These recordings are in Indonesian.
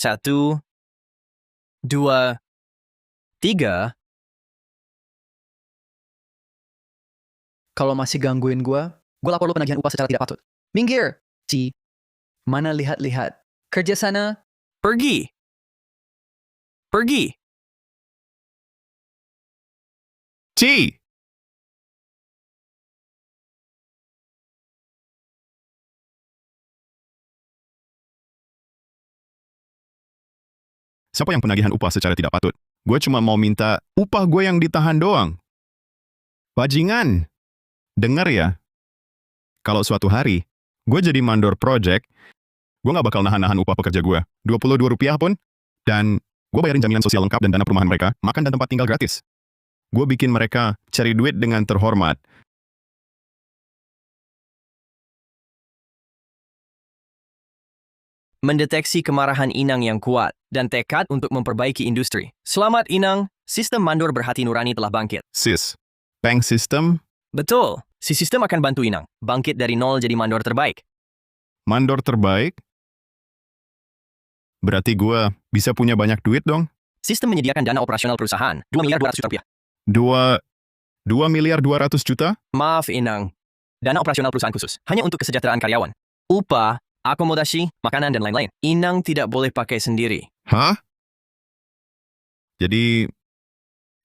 1, 2, 3. Kalau masih gangguin gue lapor lo penagihan upah secara tidak patut. Minggir! Ci, mana lihat-lihat. Kerja sana. Pergi. Pergi. Ci! Siapa yang penagihan upah secara tidak patut? Gue cuma mau minta upah gue yang ditahan doang. Bajingan! Dengar ya. Kalau suatu hari, gue jadi mandor project, gue gak bakal nahan-nahan upah pekerja gue. Rp22 pun. Dan gue bayarin jaminan sosial lengkap dan dana perumahan mereka, makan dan tempat tinggal gratis. Gue bikin mereka cari duit dengan terhormat. Mendeteksi kemarahan Inang yang kuat dan tekad untuk memperbaiki industri. Selamat Inang, sistem mandor berhati nurani telah bangkit. Sis, bank system, Betul, si sistem akan bantu Inang bangkit dari nol jadi mandor terbaik. mandor terbaik? Berarti gue bisa punya banyak duit dong? Sistem menyediakan dana operasional perusahaan, 2 miliar 200 juta rupiah. 2 miliar 200 juta? Maaf Inang, dana operasional perusahaan khusus, hanya untuk kesejahteraan karyawan. Upah, akomodasi, makanan, dan lain-lain. Inang tidak boleh pakai sendiri. Hah? Jadi,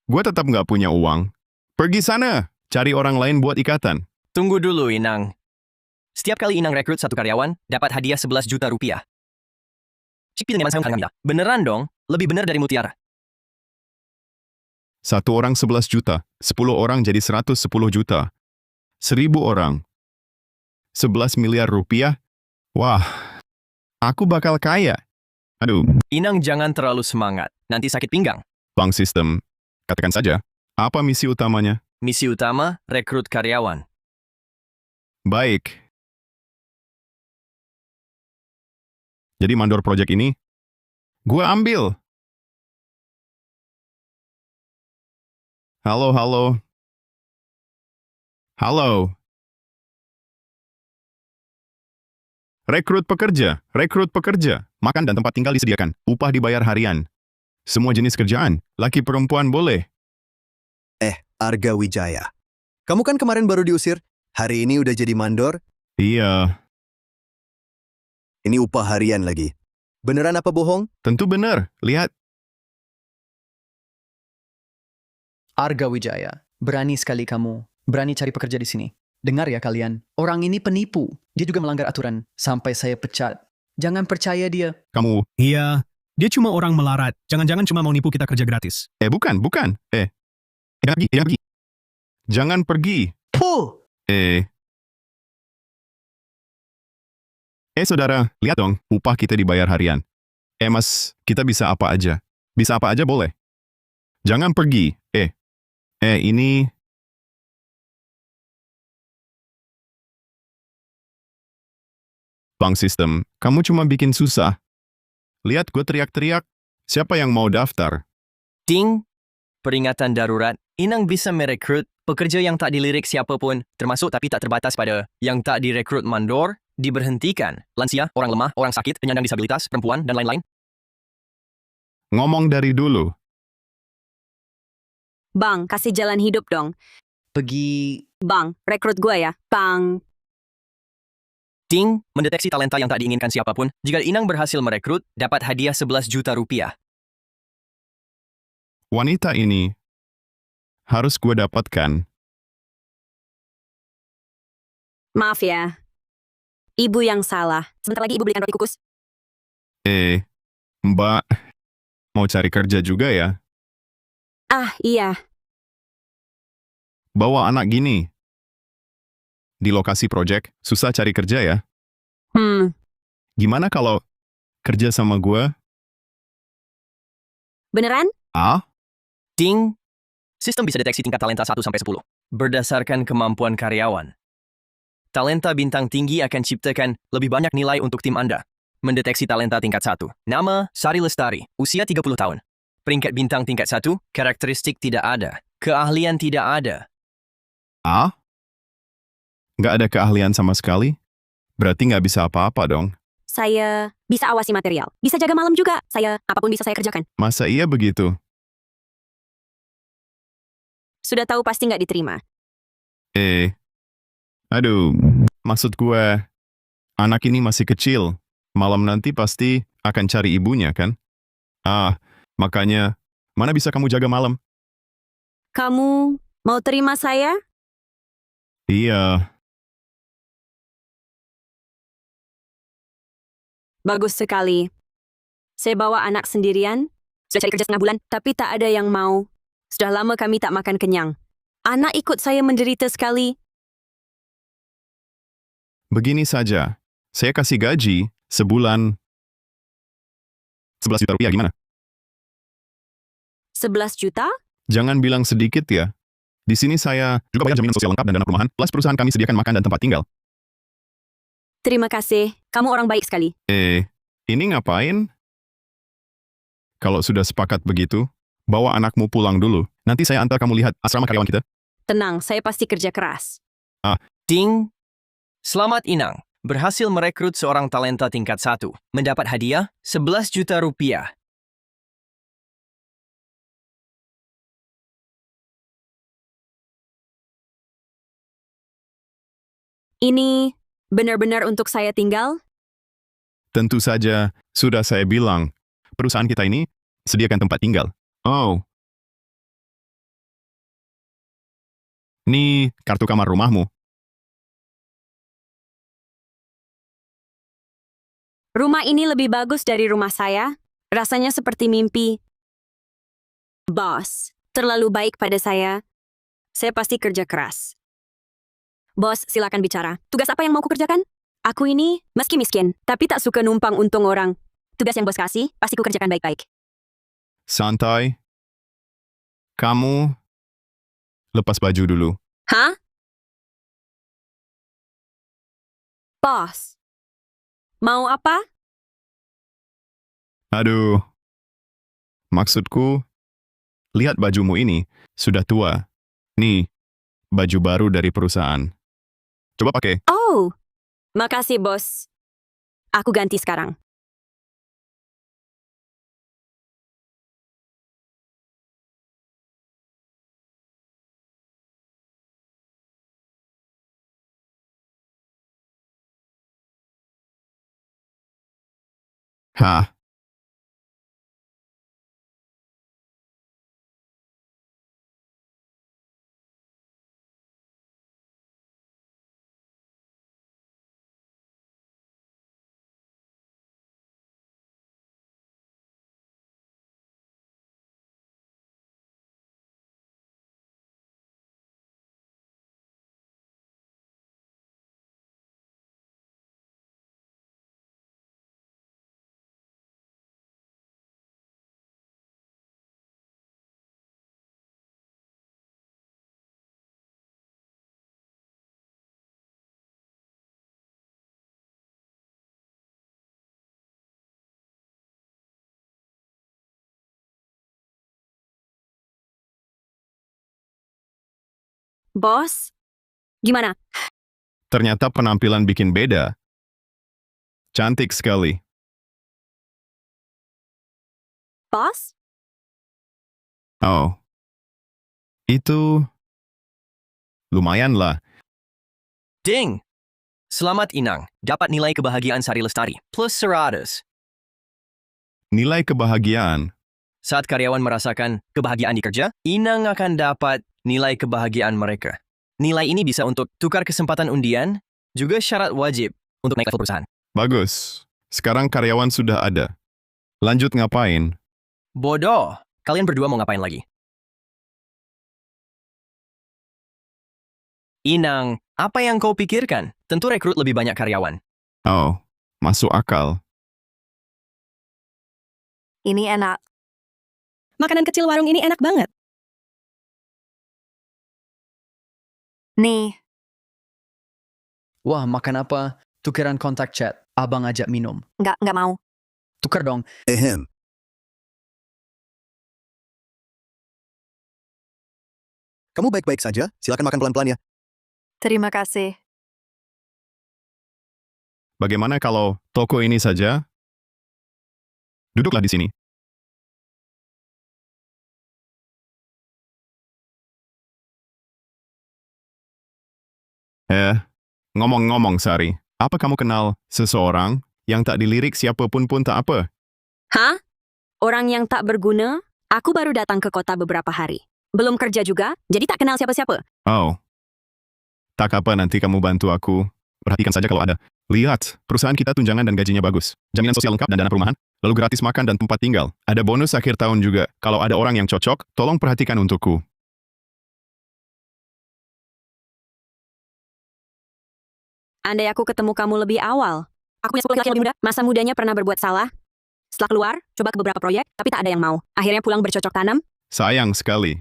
gue tetap nggak punya uang. Pergi sana, cari orang lain buat ikatan. Tunggu dulu Inang. Setiap kali Inang rekrut satu karyawan, dapat hadiah 11 juta rupiah. Cik pilih saya minta. Beneran dong, lebih bener dari Mutiara. Satu orang 11 juta, 10 orang jadi 110 juta. 1.000 orang. 11 miliar rupiah? Wah, aku bakal kaya. Aduh, Inang jangan terlalu semangat, nanti sakit pinggang. bank sistem. Katakan saja, apa misi utamanya? Misi utama, rekrut karyawan. Baik. Jadi mandor project ini, gue ambil. Halo, halo. Halo. Rekrut pekerja, makan dan tempat tinggal disediakan, upah dibayar harian. Semua jenis kerjaan, laki perempuan boleh. Arga Wijaya. Kamu kan kemarin baru diusir, hari ini udah jadi mandor, Iya, ini upah harian lagi. Beneran apa bohong? tentu benar. Lihat, Arga Wijaya, berani sekali kamu. Berani cari pekerja di sini. Dengar ya kalian, orang ini penipu. Dia juga melanggar aturan. Sampai saya pecat. Jangan percaya dia. kamu. Iya, dia cuma orang melarat. Jangan-jangan cuma mau nipu kita kerja gratis. Bukan. Pergi. Jangan pergi. Puh! Saudara, lihat dong, upah kita dibayar harian. Mas, kita bisa apa aja. Bisa apa aja boleh. Jangan pergi. Ini... Bank sistem, kamu cuma bikin susah. Lihat gue teriak-teriak. Siapa yang mau daftar? Ting, peringatan darurat. Inang bisa merekrut pekerja yang tak dilirik siapapun, termasuk tapi tak terbatas pada yang tak direkrut mandor, diberhentikan. Lansia, orang lemah, orang sakit, penyandang disabilitas, perempuan, dan lain-lain. Ngomong dari dulu. Bang, kasih jalan hidup dong. Pergi... Bang, rekrut gue ya. Bang. Ting, mendeteksi talenta yang tak diinginkan siapapun. Jika Inang berhasil merekrut, dapat hadiah 11 juta rupiah. Wanita ini harus gue dapatkan. Maaf ya. Ibu yang salah. Sebentar lagi ibu belikan roti kukus. Mbak, mau cari kerja juga ya? Ah, iya. Bawa anak gini. Di lokasi project, susah cari kerja ya? Gimana kalau kerja sama gue? Beneran? Ting, sistem bisa deteksi tingkat talenta 1-10 berdasarkan kemampuan karyawan. Talenta bintang tinggi akan ciptakan lebih banyak nilai untuk tim Anda. Mendeteksi talenta tingkat 1. Nama, Sari Lestari, usia 30 tahun. Peringkat bintang tingkat 1, karakteristik tidak ada. Keahlian tidak ada. Nggak ada keahlian sama sekali? Berarti nggak bisa apa-apa dong. Saya bisa awasi material. Bisa jaga malam juga. Apapun bisa saya kerjakan. Masa iya begitu? Sudah tahu pasti nggak diterima. Aduh, maksud gue, anak ini masih kecil. Malam nanti pasti akan cari ibunya, kan? Makanya, mana bisa kamu jaga malam? Kamu mau terima saya? Iya, Bagus sekali. Saya bawa anak sendirian. Sudah cari kerja setengah bulan, tapi tak ada yang mau. Sudah lama kami tak makan kenyang. Anak ikut saya menderita sekali. begini saja. Saya kasih gaji sebulan 11 juta rupiah, gimana? 11 juta? Jangan bilang sedikit ya. Di sini saya juga bayar jaminan sosial lengkap dan dana perumahan, plus perusahaan kami sediakan makan dan tempat tinggal. Terima kasih. Kamu orang baik sekali. Ini ngapain? Kalau sudah sepakat begitu, bawa anakmu pulang dulu. Nanti saya antar kamu lihat asrama karyawan kita. Tenang, saya pasti kerja keras. Ding! Selamat Inang. Berhasil merekrut seorang talenta tingkat 1. Mendapat hadiah 11 juta rupiah. Ini benar-benar untuk saya tinggal? Tentu saja, sudah saya bilang, perusahaan kita ini sediakan tempat tinggal. Oh. Nih, kartu kamar rumahmu. Rumah ini lebih bagus dari rumah saya. Rasanya seperti mimpi. Bos, terlalu baik pada saya. Saya pasti kerja keras. Bos, silakan bicara. Tugas apa yang mau kukerjakan? Aku ini meski miskin, tapi tak suka numpang untung orang. Tugas yang bos kasih, pasti kukerjakan baik-baik. Santai. Kamu lepas baju dulu. Hah? Bos, mau apa? Aduh. Maksudku, lihat bajumu ini, sudah tua. Nih, baju baru dari perusahaan. Coba pakai. Oh, makasih bos. Aku ganti sekarang. Hah? Bos, gimana? Ternyata penampilan bikin beda. Cantik sekali. Bos? Oh. Itu lumayan lah. Ding! Selamat Inang. Dapat nilai kebahagiaan Sari Lestari. Plus 100. Nilai kebahagiaan. Saat karyawan merasakan kebahagiaan di kerja, Inang akan dapat nilai kebahagiaan mereka. Nilai ini bisa untuk tukar kesempatan undian, juga syarat wajib untuk naik level perusahaan. Bagus. Sekarang karyawan sudah ada. Lanjut ngapain? Bodoh! Kalian berdua mau ngapain lagi? Inang, apa yang kau pikirkan? Tentu rekrut lebih banyak karyawan. Oh, masuk akal. Ini enak. Makanan kecil warung ini enak banget. Nih, Wah, makan apa? Tukeran kontak chat. Abang ajak minum. nggak mau. Tukar dong. Ehem. Kamu baik-baik saja? Silakan makan pelan-pelan ya. Terima kasih. Bagaimana kalau toko ini saja? Duduklah di sini. Ngomong-ngomong, Sari, apa kamu kenal seseorang yang tak dilirik siapapun pun tak apa? Hah? Orang yang tak berguna? Aku baru datang ke kota beberapa hari. Belum kerja juga, jadi tak kenal siapa-siapa. Oh. Tak apa, nanti kamu bantu aku. Perhatikan saja kalau ada. Lihat, perusahaan kita tunjangan dan gajinya bagus. Jaminan sosial lengkap dan dana perumahan. Lalu gratis makan dan tempat tinggal. Ada bonus akhir tahun juga. Kalau ada orang yang cocok, tolong perhatikan untukku. Andai aku ketemu kamu lebih awal. Aku punya 10 laki lebih muda. Masa mudanya pernah berbuat salah. Setelah keluar, coba ke beberapa proyek, tapi tak ada yang mau. Akhirnya pulang bercocok tanam. Sayang sekali.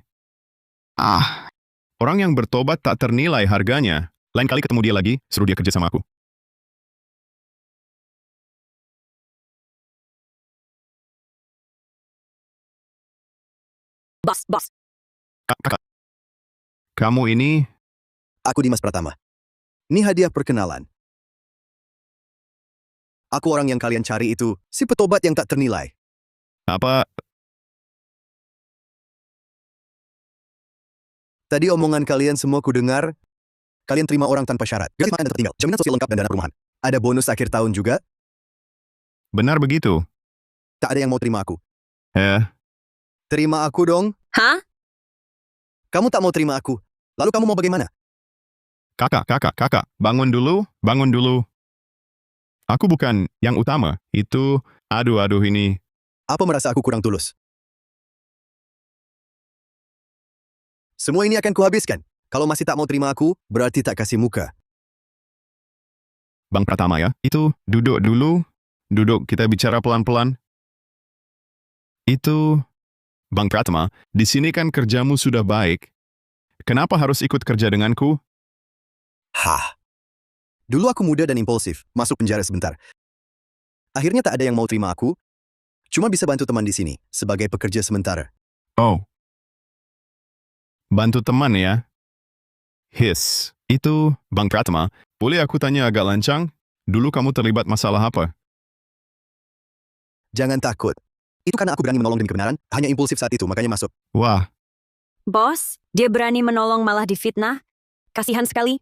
Orang yang bertobat tak ternilai harganya. Lain kali ketemu dia lagi, suruh dia kerja sama aku. Bos. Kakak. Kamu ini, Aku Dimas Pratama. Ini hadiah perkenalan. Aku orang yang kalian cari itu, si petobat yang tak ternilai. apa, Tadi omongan kalian semua ku dengar, kalian terima orang tanpa syarat. Gaji makan dan tertinggal, jaminan sosial lengkap dan dana perumahan. Ada bonus akhir tahun juga, benar begitu? tak ada yang mau terima aku. Terima aku dong. Hah? Kamu tak mau terima aku. Lalu kamu mau bagaimana? Kakak, bangun dulu. Aku bukan yang utama. Itu, aduh ini. Apa merasa aku kurang tulus? Semua ini akan kuhabiskan. Kalau masih tak mau terima aku, berarti tak kasih muka. Bang Pratama ya, itu, duduk dulu. Duduk, kita bicara pelan-pelan. Itu, Bang Pratama, di sini kan kerjamu sudah baik. Kenapa harus ikut kerja denganku? Hah. Dulu aku muda dan impulsif, masuk penjara sebentar. Akhirnya tak ada yang mau terima aku, cuma bisa bantu teman di sini, sebagai pekerja sementara. Oh. Bantu teman ya? Itu, Bang Pratama, boleh aku tanya agak lancang? Dulu kamu terlibat masalah apa? Jangan takut. Itu karena aku berani menolong demi kebenaran, hanya impulsif saat itu, makanya masuk. Wah, Bos, dia berani menolong malah difitnah. Kasihan sekali.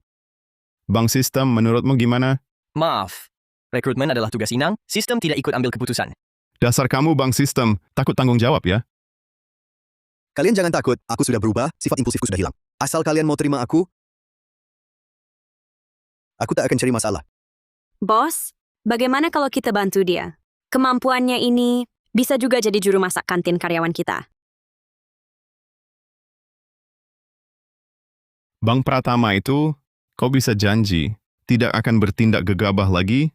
Bang Sistem, menurutmu gimana? Maaf. Rekrutmen adalah tugas Inang, sistem tidak ikut ambil keputusan. Dasar kamu Bang Sistem, takut tanggung jawab ya? Kalian jangan takut, aku sudah berubah, sifat impulsifku sudah hilang. Asal kalian mau terima aku tak akan cari masalah. Bos, bagaimana kalau kita bantu dia? Kemampuannya ini bisa juga jadi juru masak kantin karyawan kita. Bang Pratama itu, kau bisa janji, tidak akan bertindak gegabah lagi?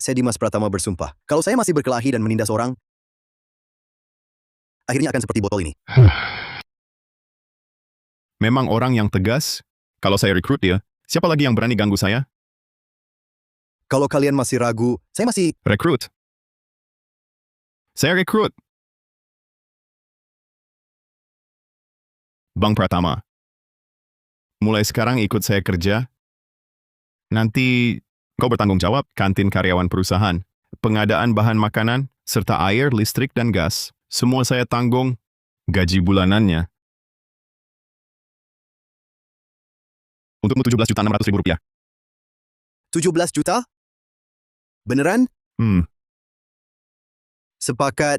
Saya Dimas Pratama bersumpah, kalau saya masih berkelahi dan menindas orang, akhirnya akan seperti botol ini. Memang orang yang tegas, kalau saya rekrut dia, siapa lagi yang berani ganggu saya? Kalau kalian masih ragu, saya masih... Rekrut. Saya rekrut. Bang Pratama. Mulai sekarang ikut saya kerja. Nanti kau bertanggung jawab kantin karyawan perusahaan, pengadaan bahan makanan, serta air, listrik, dan gas. Semua saya tanggung. Gaji bulanannya. Untukmu Rp17.600.000. 17 juta? Beneran? Sepakat.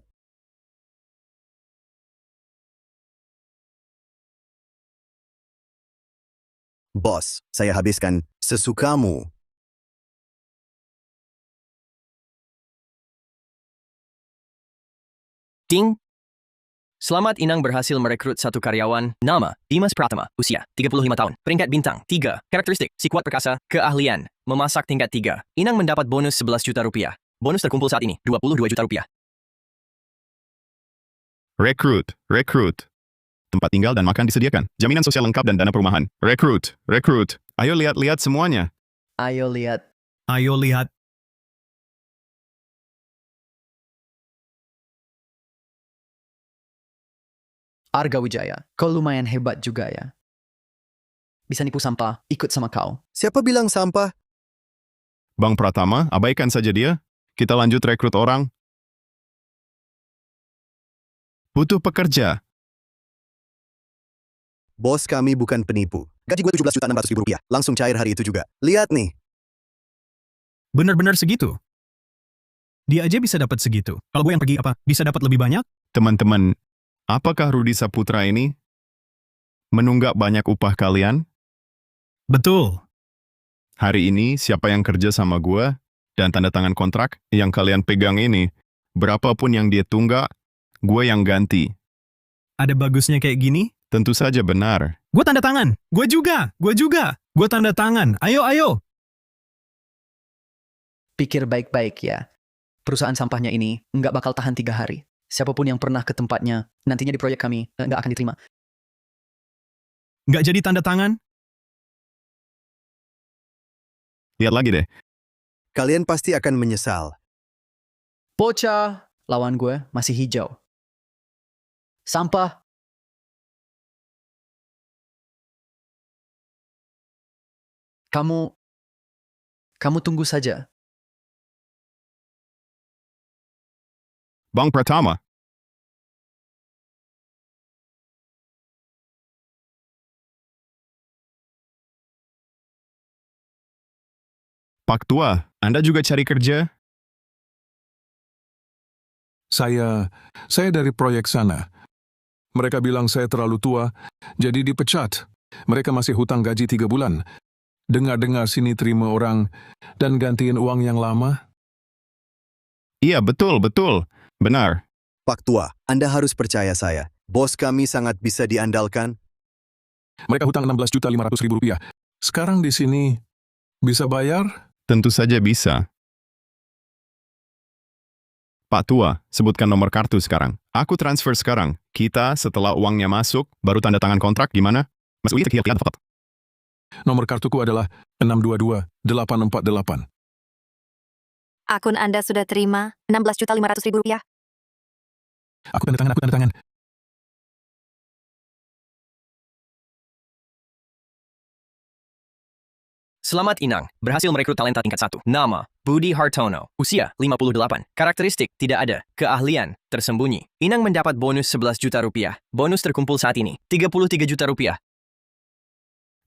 Bos, saya habiskan sesukamu. Ding! Selamat Inang berhasil merekrut satu karyawan. Nama, Dimas Pratama. Usia, 35 tahun. Peringkat bintang, 3. Karakteristik, si kuat perkasa. Keahlian, memasak tingkat 3. Inang mendapat bonus 11 juta rupiah. Bonus terkumpul saat ini, 22 juta rupiah. Rekrut. Tempat tinggal dan makan disediakan. Jaminan sosial lengkap dan dana perumahan. Rekrut. Ayo lihat-lihat semuanya. Ayo lihat. Ayo lihat. Arga Wijaya, kau lumayan hebat juga ya. Bisa nipu sampah, ikut sama kau. Siapa bilang sampah? Bang Pratama, abaikan saja dia. Kita lanjut rekrut orang. Butuh pekerja. Bos kami bukan penipu. Gaji gue 17.600.000 rupiah. Langsung cair hari itu juga. Lihat nih. Benar-benar segitu. Dia aja bisa dapat segitu. Kalau gue yang pergi apa, bisa dapat lebih banyak? Teman-teman, apakah Rudi Saputra ini menunggak banyak upah kalian? Betul. Hari ini siapa yang kerja sama gue dan tanda tangan kontrak yang kalian pegang ini, berapapun yang dia tunggak, gue yang ganti. Ada bagusnya kayak gini? Tentu saja benar. Gue tanda tangan. Gue juga. Gue tanda tangan. Ayo. Pikir baik-baik ya. Perusahaan sampahnya ini nggak bakal tahan 3 hari. Siapapun yang pernah ke tempatnya, nantinya di proyek kami nggak akan diterima. Nggak jadi tanda tangan? Lihat lagi deh. Kalian pasti akan menyesal. Pocha, lawan gue masih hijau. Sampah. Kamu tunggu saja. Bang Pratama. Pak Tua, Anda juga cari kerja? Saya dari proyek sana. Mereka bilang saya terlalu tua, jadi dipecat. Mereka masih hutang gaji 3 bulan. Dengar-dengar sini terima orang dan gantiin uang yang lama. Iya, betul. Benar. Pak Tua, Anda harus percaya saya. Bos kami sangat bisa diandalkan. Mereka hutang 16.500.000 rupiah. Sekarang di sini bisa bayar? Tentu saja bisa. Pak Tua, sebutkan nomor kartu sekarang. Aku transfer sekarang. Kita setelah uangnya masuk, baru tanda tangan kontrak gimana? Mas Ui, Nomor kartuku adalah 622-848. Akun Anda sudah terima 16.500.000 rupiah. Aku tanda tangan. Selamat Inang, berhasil merekrut talenta tingkat 1. Nama, Budi Hartono. Usia, 58. Karakteristik, tidak ada. Keahlian, tersembunyi. Inang mendapat bonus 11 juta rupiah. Bonus terkumpul saat ini, 33 juta rupiah.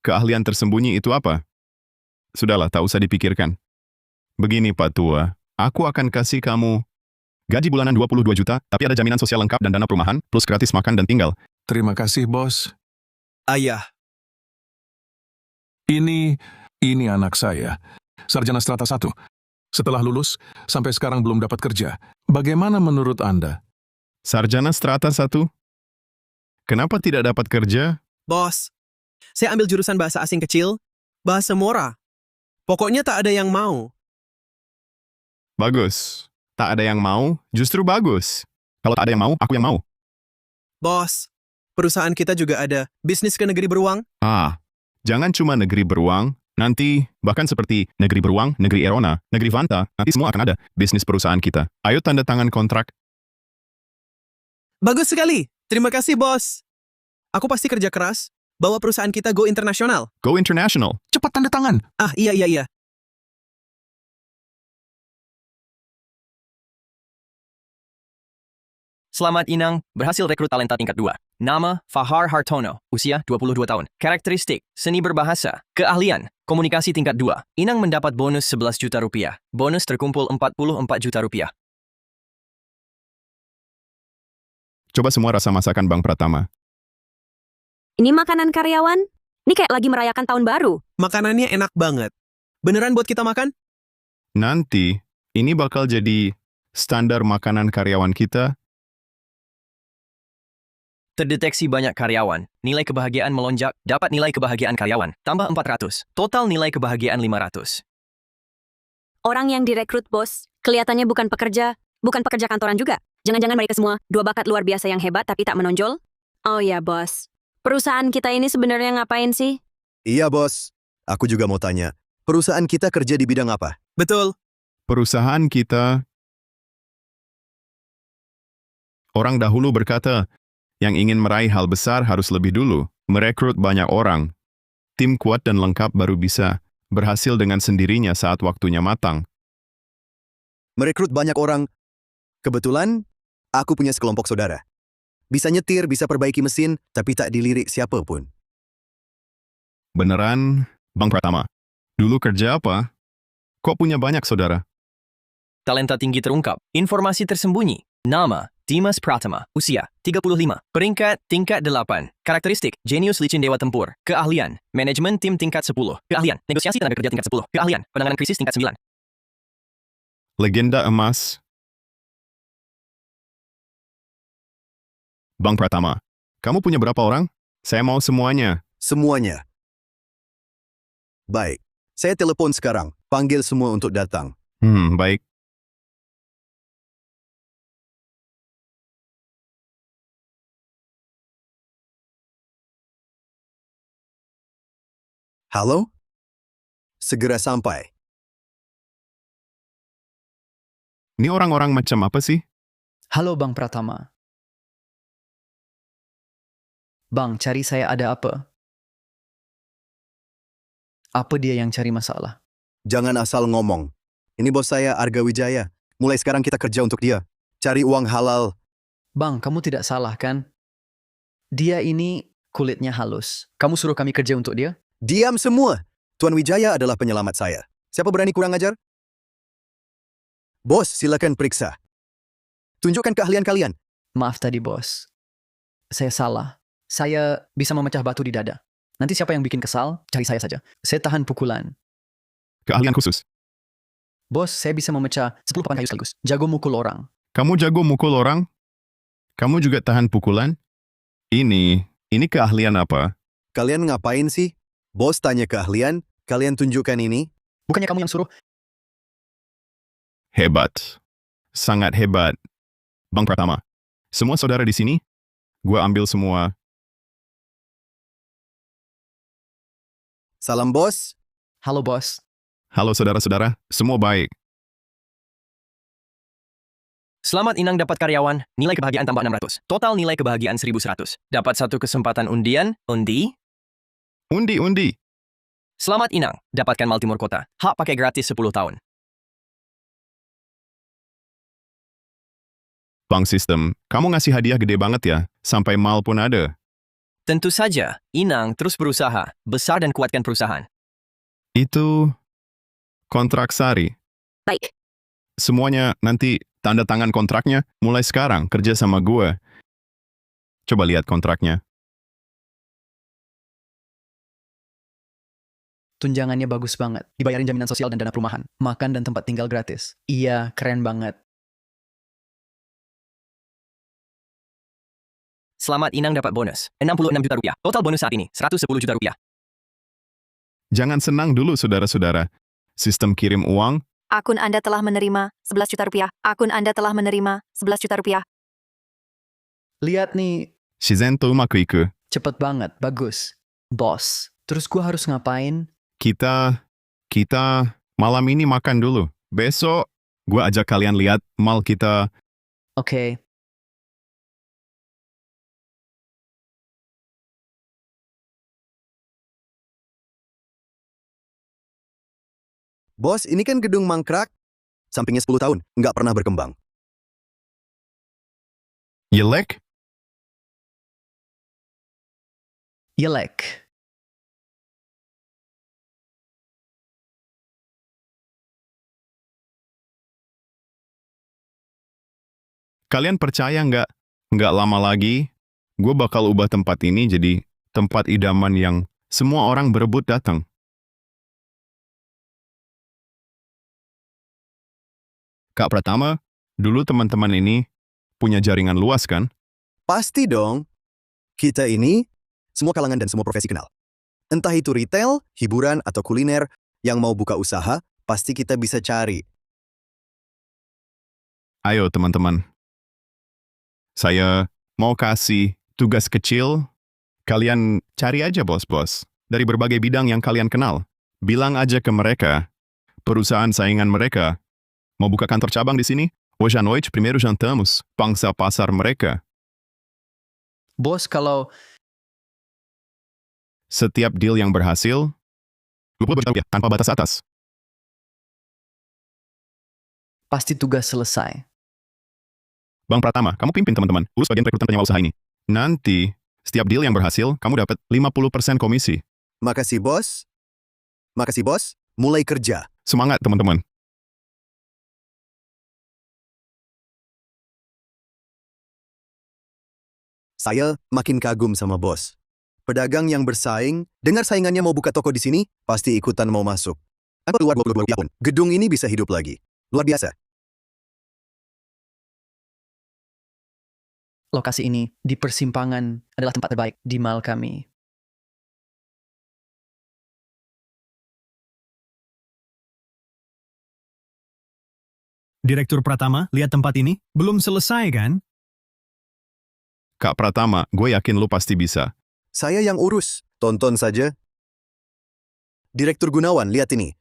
Keahlian tersembunyi itu apa? Sudahlah, tak usah dipikirkan. Begini Pak Tua, aku akan kasih kamu gaji bulanan 22 juta, tapi ada jaminan sosial lengkap dan dana perumahan, plus gratis makan dan tinggal. Terima kasih, Bos. Ayah, Ini anak saya, sarjana strata 1. Setelah lulus, sampai sekarang belum dapat kerja. Bagaimana menurut Anda? Sarjana strata 1? Kenapa tidak dapat kerja? bos. Saya ambil jurusan bahasa asing kecil, bahasa Mora. Pokoknya tak ada yang mau. Bagus. Tak ada yang mau, justru bagus. Kalau tak ada yang mau, aku yang mau. Bos, perusahaan kita juga ada bisnis ke negeri beruang. Jangan cuma negeri beruang, nanti bahkan seperti negeri beruang, negeri Erona, negeri Fanta, nanti semua akan ada bisnis perusahaan kita. Ayo tanda tangan kontrak. Bagus sekali. Terima kasih, bos. Aku pasti kerja keras, bawa perusahaan kita go internasional. Go international. Cepat tanda tangan. Iya. Selamat Inang, berhasil rekrut talenta tingkat 2. Nama, Fahar Hartono. Usia, 22 tahun. Karakteristik, seni berbahasa. Keahlian, komunikasi tingkat 2. Inang mendapat bonus 11 juta rupiah. Bonus terkumpul 44 juta rupiah. Coba semua rasa masakan Bang Pratama. Ini makanan karyawan? Ini kayak lagi merayakan tahun baru. Makanannya enak banget. Beneran buat kita makan? Nanti, ini bakal jadi standar makanan karyawan kita. Terdeteksi banyak karyawan. Nilai kebahagiaan melonjak. Dapat nilai kebahagiaan karyawan. Tambah 400. Total nilai kebahagiaan 500. Orang yang direkrut, bos, kelihatannya bukan pekerja kantoran juga. Jangan-jangan mereka semua 2 bakat luar biasa yang hebat tapi tak menonjol? Oh ya, bos. Perusahaan kita ini sebenarnya ngapain sih? Iya, bos. Aku juga mau tanya. Perusahaan kita kerja di bidang apa? Betul. Perusahaan kita... Orang dahulu berkata, yang ingin meraih hal besar harus lebih dulu merekrut banyak orang. Tim kuat dan lengkap baru bisa berhasil dengan sendirinya saat waktunya matang. Merekrut banyak orang. Kebetulan, aku punya sekelompok saudara. Bisa nyetir, bisa perbaiki mesin, tapi tak dilirik siapa pun. Beneran, Bang Pratama? Dulu kerja apa? Kok punya banyak saudara? Talenta tinggi terungkap. Informasi tersembunyi. Nama, Dimas Pratama. Usia, 35. Peringkat, tingkat 8. Karakteristik, jenius licin dewa tempur. Keahlian, manajemen tim tingkat 10. Keahlian, negosiasi tenaga kerja tingkat 10. Keahlian, penanganan krisis tingkat 9. Legenda emas. Bang Pratama, kamu punya berapa orang? Saya mau semuanya. Semuanya. Baik, saya telepon sekarang. Panggil semua untuk datang. Baik. Halo? Segera sampai. Ini orang-orang macam apa sih? Halo Bang Pratama. Bang, cari saya ada apa? Apa dia yang cari masalah? Jangan asal ngomong. Ini bos saya, Arga Wijaya. Mulai sekarang kita kerja untuk dia. Cari uang halal. Bang, kamu tidak salah kan? Dia ini kulitnya halus. Kamu suruh kami kerja untuk dia? Diam semua! Tuan Wijaya adalah penyelamat saya. Siapa berani kurang ajar? Bos, silakan periksa. Tunjukkan keahlian kalian. Maaf tadi, bos. Saya salah. Saya bisa memecah batu di dada. Nanti siapa yang bikin kesal, cari saya saja. Saya tahan pukulan. Keahlian khusus. Bos, saya bisa memecah 10 papan kayu sekaligus. Jago mukul orang. Kamu jago mukul orang? Kamu juga tahan pukulan? Ini keahlian apa? Kalian ngapain sih? Bos tanya keahlian, kalian tunjukkan ini. Bukannya kamu yang suruh? Hebat. Sangat hebat. Bang Pratama, semua saudara di sini? Gua ambil semua. Salam bos. Halo, bos. Halo saudara-saudara, semua baik. Selamat Inang dapat karyawan, nilai kebahagiaan tambah 600. Total nilai kebahagiaan 1100. Dapat satu kesempatan undian, undi. Undi. Selamat Inang, dapatkan Maltimor Kota. Hak pakai gratis 10 tahun. Bang Sistem, kamu ngasih hadiah gede banget ya, sampai mal pun ada. Tentu saja, Inang terus berusaha, besar dan kuatkan perusahaan. Itu kontrak Sari. Baik. Semuanya nanti tanda tangan kontraknya mulai sekarang kerja sama gue. Coba lihat kontraknya. Tunjangannya bagus banget. Dibayarin jaminan sosial dan dana perumahan. Makan dan tempat tinggal gratis. Iya, keren banget. Selamat Inang dapat bonus, 66 juta rupiah. Total bonus saat ini, 110 juta rupiah. Jangan senang dulu saudara-saudara. Sistem kirim uang, Akun Anda telah menerima 11 juta rupiah. Akun Anda telah menerima 11 juta rupiah. Lihat nih, shizen to umaku iku. cepet banget. Bagus. Bos, terus gua harus ngapain? Kita malam ini makan dulu. Besok, gue ajak kalian lihat mal kita. Oke. Bos, ini kan gedung mangkrak. Sampingnya 10 tahun, nggak pernah berkembang. Jelek? Jelek. Kalian percaya nggak? Nggak lama lagi, gue bakal ubah tempat ini jadi tempat idaman yang semua orang berebut datang. Kak Pratama, dulu teman-teman ini punya jaringan luas kan? Pasti dong. Kita ini, semua kalangan dan semua profesi kenal. Entah itu retail, hiburan, atau kuliner, yang mau buka usaha, pasti kita bisa cari. Ayo teman-teman. Saya mau kasih tugas kecil. Kalian cari aja bos-bos. Dari berbagai bidang yang kalian kenal. Bilang aja ke mereka, perusahaan saingan mereka, mau buka kantor cabang di sini? Hoje à noite, primeiro jantamos. Pangsa pasar mereka. Bos, kalau Setiap deal yang berhasil, 20 juta rupiah tanpa batas atas. Pasti tugas selesai. Bang Pratama, kamu pimpin teman-teman, urus bagian rekrutan penyewa usaha ini. Nanti, setiap deal yang berhasil, kamu dapat 50% komisi. Makasih, bos. Makasih, bos. Mulai kerja. Semangat, teman-teman. Saya makin kagum sama bos. Pedagang yang bersaing, dengar saingannya mau buka toko di sini, pasti ikutan mau masuk. Aku keluar 22 tahun. Gedung ini bisa hidup lagi. Luar biasa. Lokasi ini di persimpangan adalah tempat terbaik di mall kami. Direktur Pratama, lihat tempat ini? Belum selesai kan? Kak Pratama, gue yakin lu pasti bisa. Saya yang urus. Tonton saja. Direktur Gunawan, lihat ini.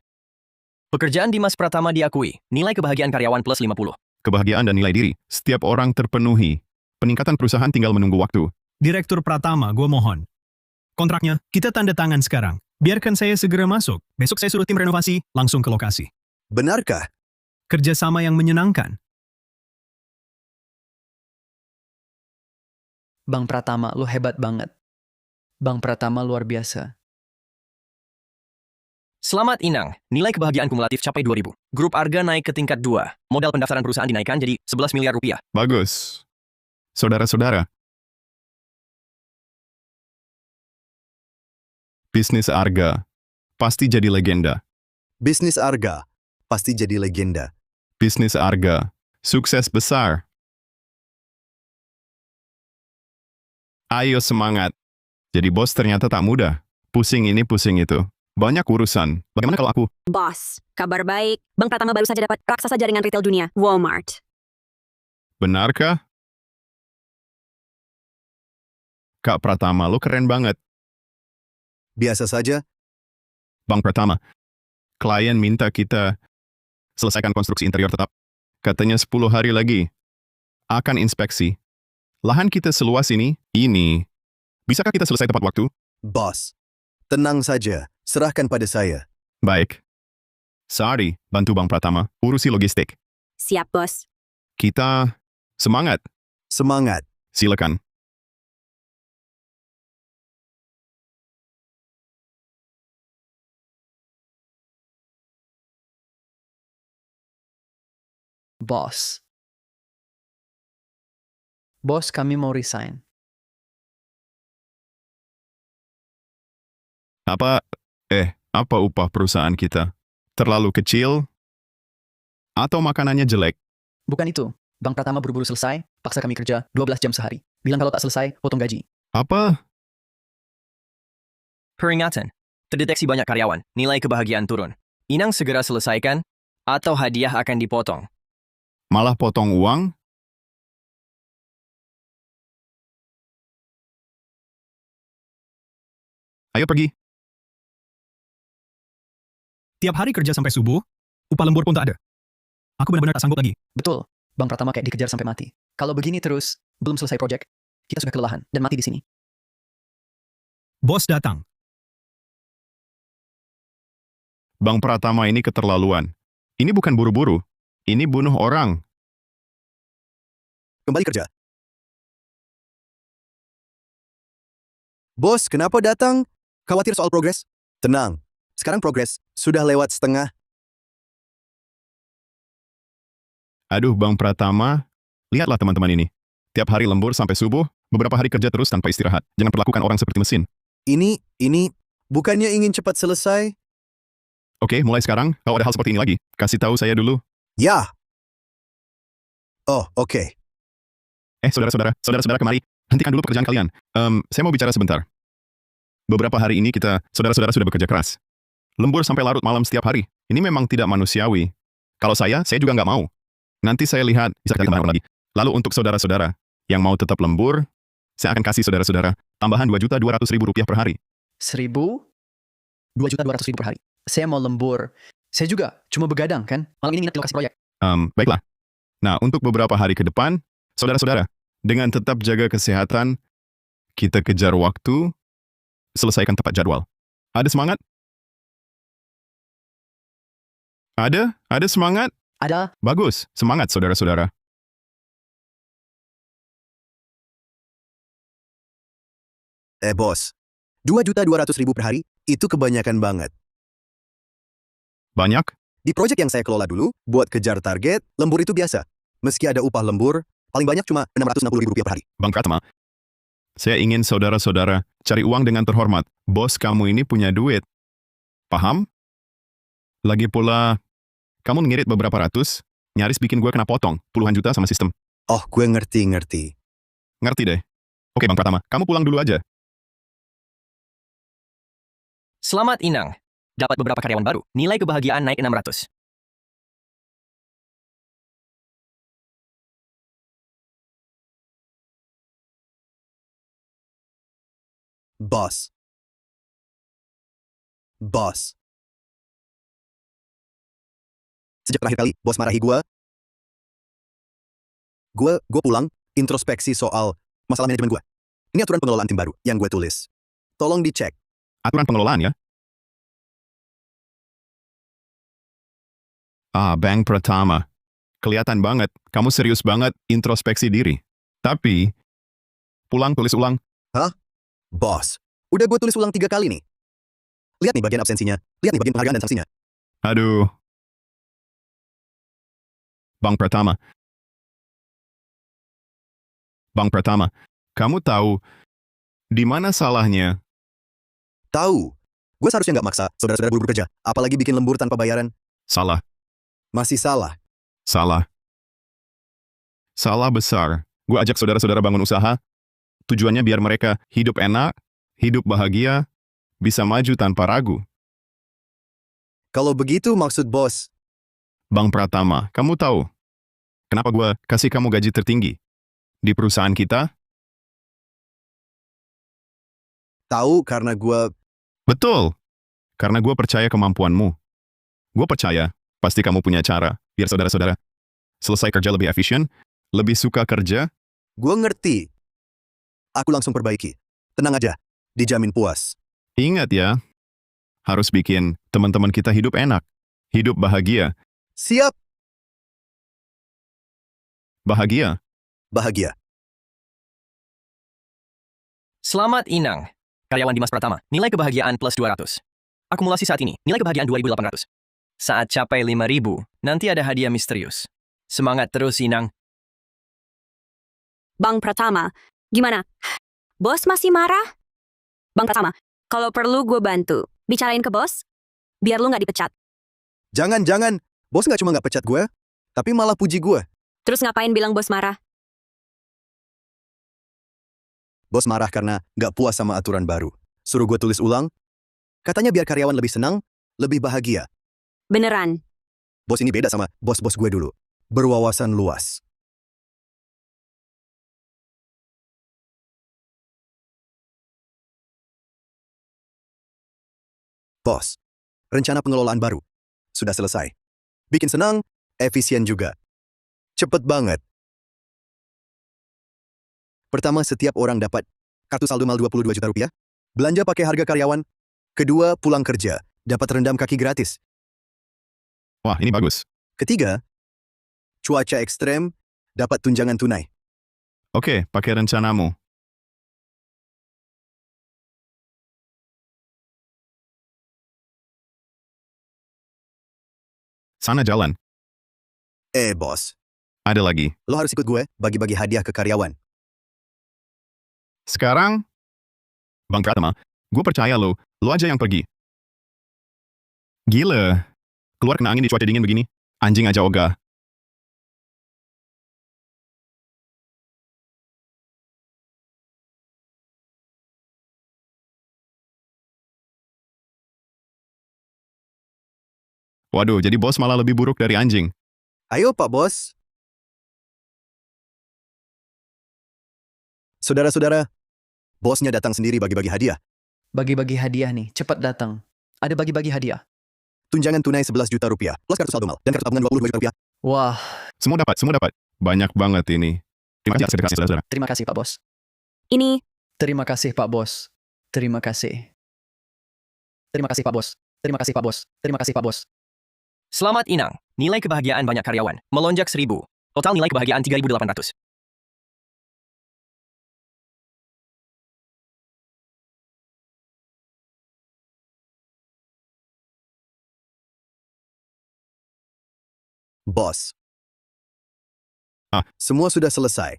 Pekerjaan Dimas Pratama diakui. Nilai kebahagiaan karyawan plus 50. Kebahagiaan dan nilai diri, setiap orang terpenuhi. Peningkatan perusahaan tinggal menunggu waktu. Direktur Pratama, gue mohon. Kontraknya, kita tanda tangan sekarang. Biarkan saya segera masuk. Besok saya suruh tim renovasi langsung ke lokasi. Benarkah? Kerjasama yang menyenangkan. Bang Pratama, lu hebat banget. Bang Pratama luar biasa. Selamat Inang, nilai kebahagiaan kumulatif capai 2000. Grup Arga naik ke tingkat 2. Modal pendaftaran perusahaan dinaikkan jadi 11 miliar rupiah. Bagus. Saudara-saudara. Bisnis Arga pasti jadi legenda. Bisnis Arga pasti jadi legenda. Bisnis Arga sukses besar. Ayo semangat. Jadi bos ternyata tak mudah. Pusing ini, pusing itu. Banyak urusan. Bagaimana kalau aku? Bos, kabar baik. Bang Pratama baru saja dapat raksasa jaringan retail dunia, Walmart. Benarkah? Kak Pratama, lo keren banget. Biasa saja. Bang Pratama, klien minta kita selesaikan konstruksi interior tetap. Katanya 10 hari lagi akan inspeksi. Lahan kita seluas ini. Bisakah kita selesai tepat waktu? Bos, tenang saja. Serahkan pada saya. Baik. Sari, bantu Bang Pratama, urusi logistik. Siap, bos. Kita semangat. Semangat. Silakan. Bos. Bos, kami mau resign. Apa upah perusahaan kita? Terlalu kecil? Atau makanannya jelek? Bukan itu. Bang Pratama buru-buru selesai, paksa kami kerja 12 jam sehari. Bilang kalau tak selesai, potong gaji. Apa? Peringatan. Terdeteksi banyak karyawan. Nilai kebahagiaan turun. Inang segera selesaikan, atau hadiah akan dipotong. Malah potong uang? Ayo pergi. Tiap hari kerja sampai subuh, upah lembur pun tak ada. Aku benar-benar tak sanggup lagi. Betul. Bang Pratama kayak dikejar sampai mati. Kalau begini terus, belum selesai proyek, kita sudah kelelahan dan mati di sini. Bos datang. Bang Pratama ini keterlaluan. Ini bukan buru-buru. Ini bunuh orang. Kembali kerja. Bos, kenapa datang? Khawatir soal progres? Tenang. Sekarang progres sudah lewat setengah. Aduh, Bang Pratama. Lihatlah teman-teman ini. Tiap hari lembur sampai subuh, beberapa hari kerja terus tanpa istirahat. Jangan perlakukan orang seperti mesin. Ini, bukannya ingin cepat selesai? Oke, mulai sekarang, kalau ada hal seperti ini lagi, kasih tahu saya dulu. Ya. Oh, oke. Saudara-saudara kemari. Hentikan dulu pekerjaan kalian. Saya mau bicara sebentar. Beberapa hari ini saudara-saudara sudah bekerja keras. Lembur sampai larut malam setiap hari. Ini memang tidak manusiawi. Kalau saya juga nggak mau. Nanti saya lihat, bisa cari tambahan lagi. Lalu untuk saudara-saudara yang mau tetap lembur, saya akan kasih saudara-saudara tambahan 2.200.000 rupiah per hari. 1.000? 2.200.000 per hari. Saya mau lembur. Saya juga cuma begadang kan? Malam ini nginep di lokasi proyek. Baiklah. Nah, untuk beberapa hari ke depan, saudara-saudara, dengan tetap jaga kesehatan, kita kejar waktu, selesaikan tepat jadwal. Ada semangat? Ada semangat? Ada. Bagus, semangat saudara-saudara. Bos. 2.200.000 per hari, itu kebanyakan banget. Banyak? Di proyek yang saya kelola dulu, buat kejar target, lembur itu biasa. Meski ada upah lembur, paling banyak cuma Rp660.000 per hari. Bang Pratama, saya ingin saudara-saudara cari uang dengan terhormat. Bos kamu ini punya duit. Paham? Lagi pula, kamu ngirit beberapa ratus, nyaris bikin gue kena potong puluhan juta sama sistem. Oh, gue ngerti. Ngerti deh. Oke Bang Pratama, kamu pulang dulu aja. Selamat Inang. Dapat beberapa karyawan baru. Nilai kebahagiaan naik 600. Bos. Sejak terakhir kali bos marahi gue pulang, introspeksi soal masalah manajemen gue. Ini aturan pengelolaan tim baru yang gue tulis. Tolong dicek. Aturan pengelolaan ya? Bang Pratama. Kelihatan banget, kamu serius banget introspeksi diri. Tapi, pulang tulis ulang. Bos, udah gue tulis ulang 3 kali nih. Lihat nih bagian absensinya. Lihat nih bagian penghargaan dan sanksinya. Aduh. Bang Pratama, kamu tahu di mana salahnya? Tahu. Gue seharusnya nggak maksa saudara-saudara buru-buru kerja. Apalagi bikin lembur tanpa bayaran. Salah. Masih salah. Salah besar. Gue ajak saudara-saudara bangun usaha. Tujuannya biar mereka hidup enak, hidup bahagia, bisa maju tanpa ragu. Kalau begitu maksud bos. Bang Pratama, kamu tahu kenapa gue kasih kamu gaji tertinggi di perusahaan kita? Tahu karena gue... Betul. Karena gue percaya kemampuanmu. Gue percaya pasti kamu punya cara biar saudara-saudara selesai kerja lebih efisien, lebih suka kerja. Gue ngerti. Aku langsung perbaiki. Tenang aja. Dijamin puas. Ingat ya, harus bikin teman-teman kita hidup enak, hidup bahagia. Siap. Bahagia. Selamat Inang. Karyawan Dimas Pratama. Nilai kebahagiaan plus 200. Akumulasi saat ini. Nilai kebahagiaan 2.800. Saat capai 5.000, nanti ada hadiah misterius. Semangat terus Inang. Bang Pratama, gimana? Bos masih marah? Bang Pratama, kalau perlu gue bantu. Bicarain ke bos, biar lu nggak dipecat. Jangan. Bos nggak cuma nggak pecat gue, tapi malah puji gue. Terus ngapain bilang bos marah? Bos marah karena nggak puas sama aturan baru. Suruh gue tulis ulang. Katanya biar karyawan lebih senang, lebih bahagia. Beneran? Bos ini beda sama bos-bos gue dulu. Berwawasan luas. Bos, rencana pengelolaan baru. Sudah selesai. Bikin senang, efisien juga. Cepet banget. Pertama, setiap orang dapat kartu saldo mal 22 juta rupiah. Belanja pakai harga karyawan. Kedua, pulang kerja. Dapat rendam kaki gratis. Wah, ini bagus. Ketiga, cuaca ekstrem, dapat tunjangan tunai. Oke, pakai rencanamu. Sana jalan. Bos. Ada lagi. Lo harus ikut gue, bagi-bagi hadiah ke karyawan. Sekarang, Bang Pratama, gue percaya lo aja yang pergi. Gila. Keluar kena angin di cuaca dingin begini. Anjing aja ogah. Waduh, jadi bos malah lebih buruk dari anjing. Ayo Pak Bos. Saudara-saudara, bosnya datang sendiri bagi-bagi hadiah. Bagi-bagi hadiah nih, cepat datang. Ada bagi-bagi hadiah. Tunjangan tunai 11 juta rupiah, plus kartu saldo mal, dan kartu tabungan 22 juta rupiah. Wah, Semua dapat. Banyak banget ini. Terima kasih atas dedikasi saudara. terima kasih Pak Bos. Ini, Terima kasih Pak Bos. Terima kasih. Terima kasih Pak Bos. Terima kasih Pak Bos. Terima kasih Pak Bos. Selamat Inang. Nilai kebahagiaan banyak karyawan melonjak 1.000. Total nilai kebahagiaan 3.800. Bos. Ah. Semua sudah selesai.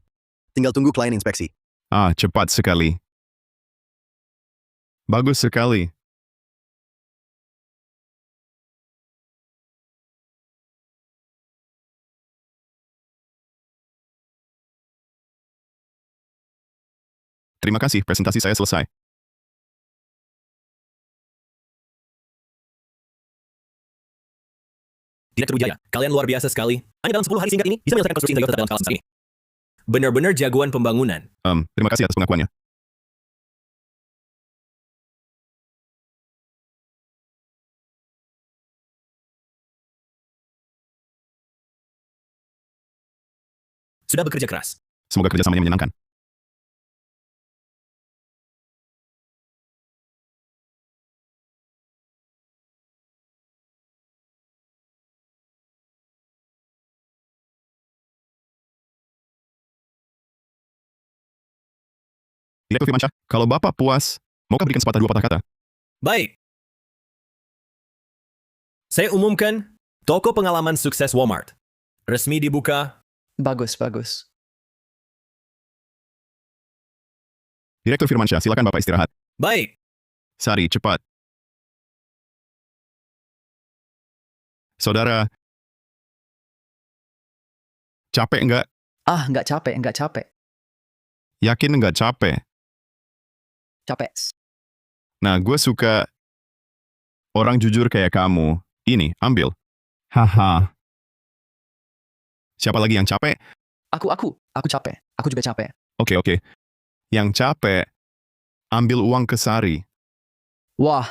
Tinggal tunggu klien inspeksi. Cepat sekali. Bagus sekali. Terima kasih, presentasi saya selesai. Direktur Wijaya, kalian luar biasa sekali. Hanya dalam 10 hari singkat ini bisa menyelesaikan konstruksi interior dalam kawasan ini. Benar-benar jagoan pembangunan. Terima kasih atas pengakuannya. Sudah bekerja keras. Semoga kerjasamanya menyenangkan. Direktur Firmansyah, kalau Bapak puas, maukah berikan sepatah dua patah kata? Baik. Saya umumkan toko pengalaman sukses Walmart. Resmi dibuka. Bagus, bagus. Direktur Firmansyah, silakan Bapak istirahat. Baik. Sari, cepat. Saudara, capek nggak? Nggak capek, nggak capek. Yakin nggak capek? Capek. Nah, gue suka orang jujur kayak kamu. Ini, ambil. Haha. Siapa lagi yang capek? Aku capek. Aku juga capek. Oke. Yang capek, ambil uang ke Sari. Wah,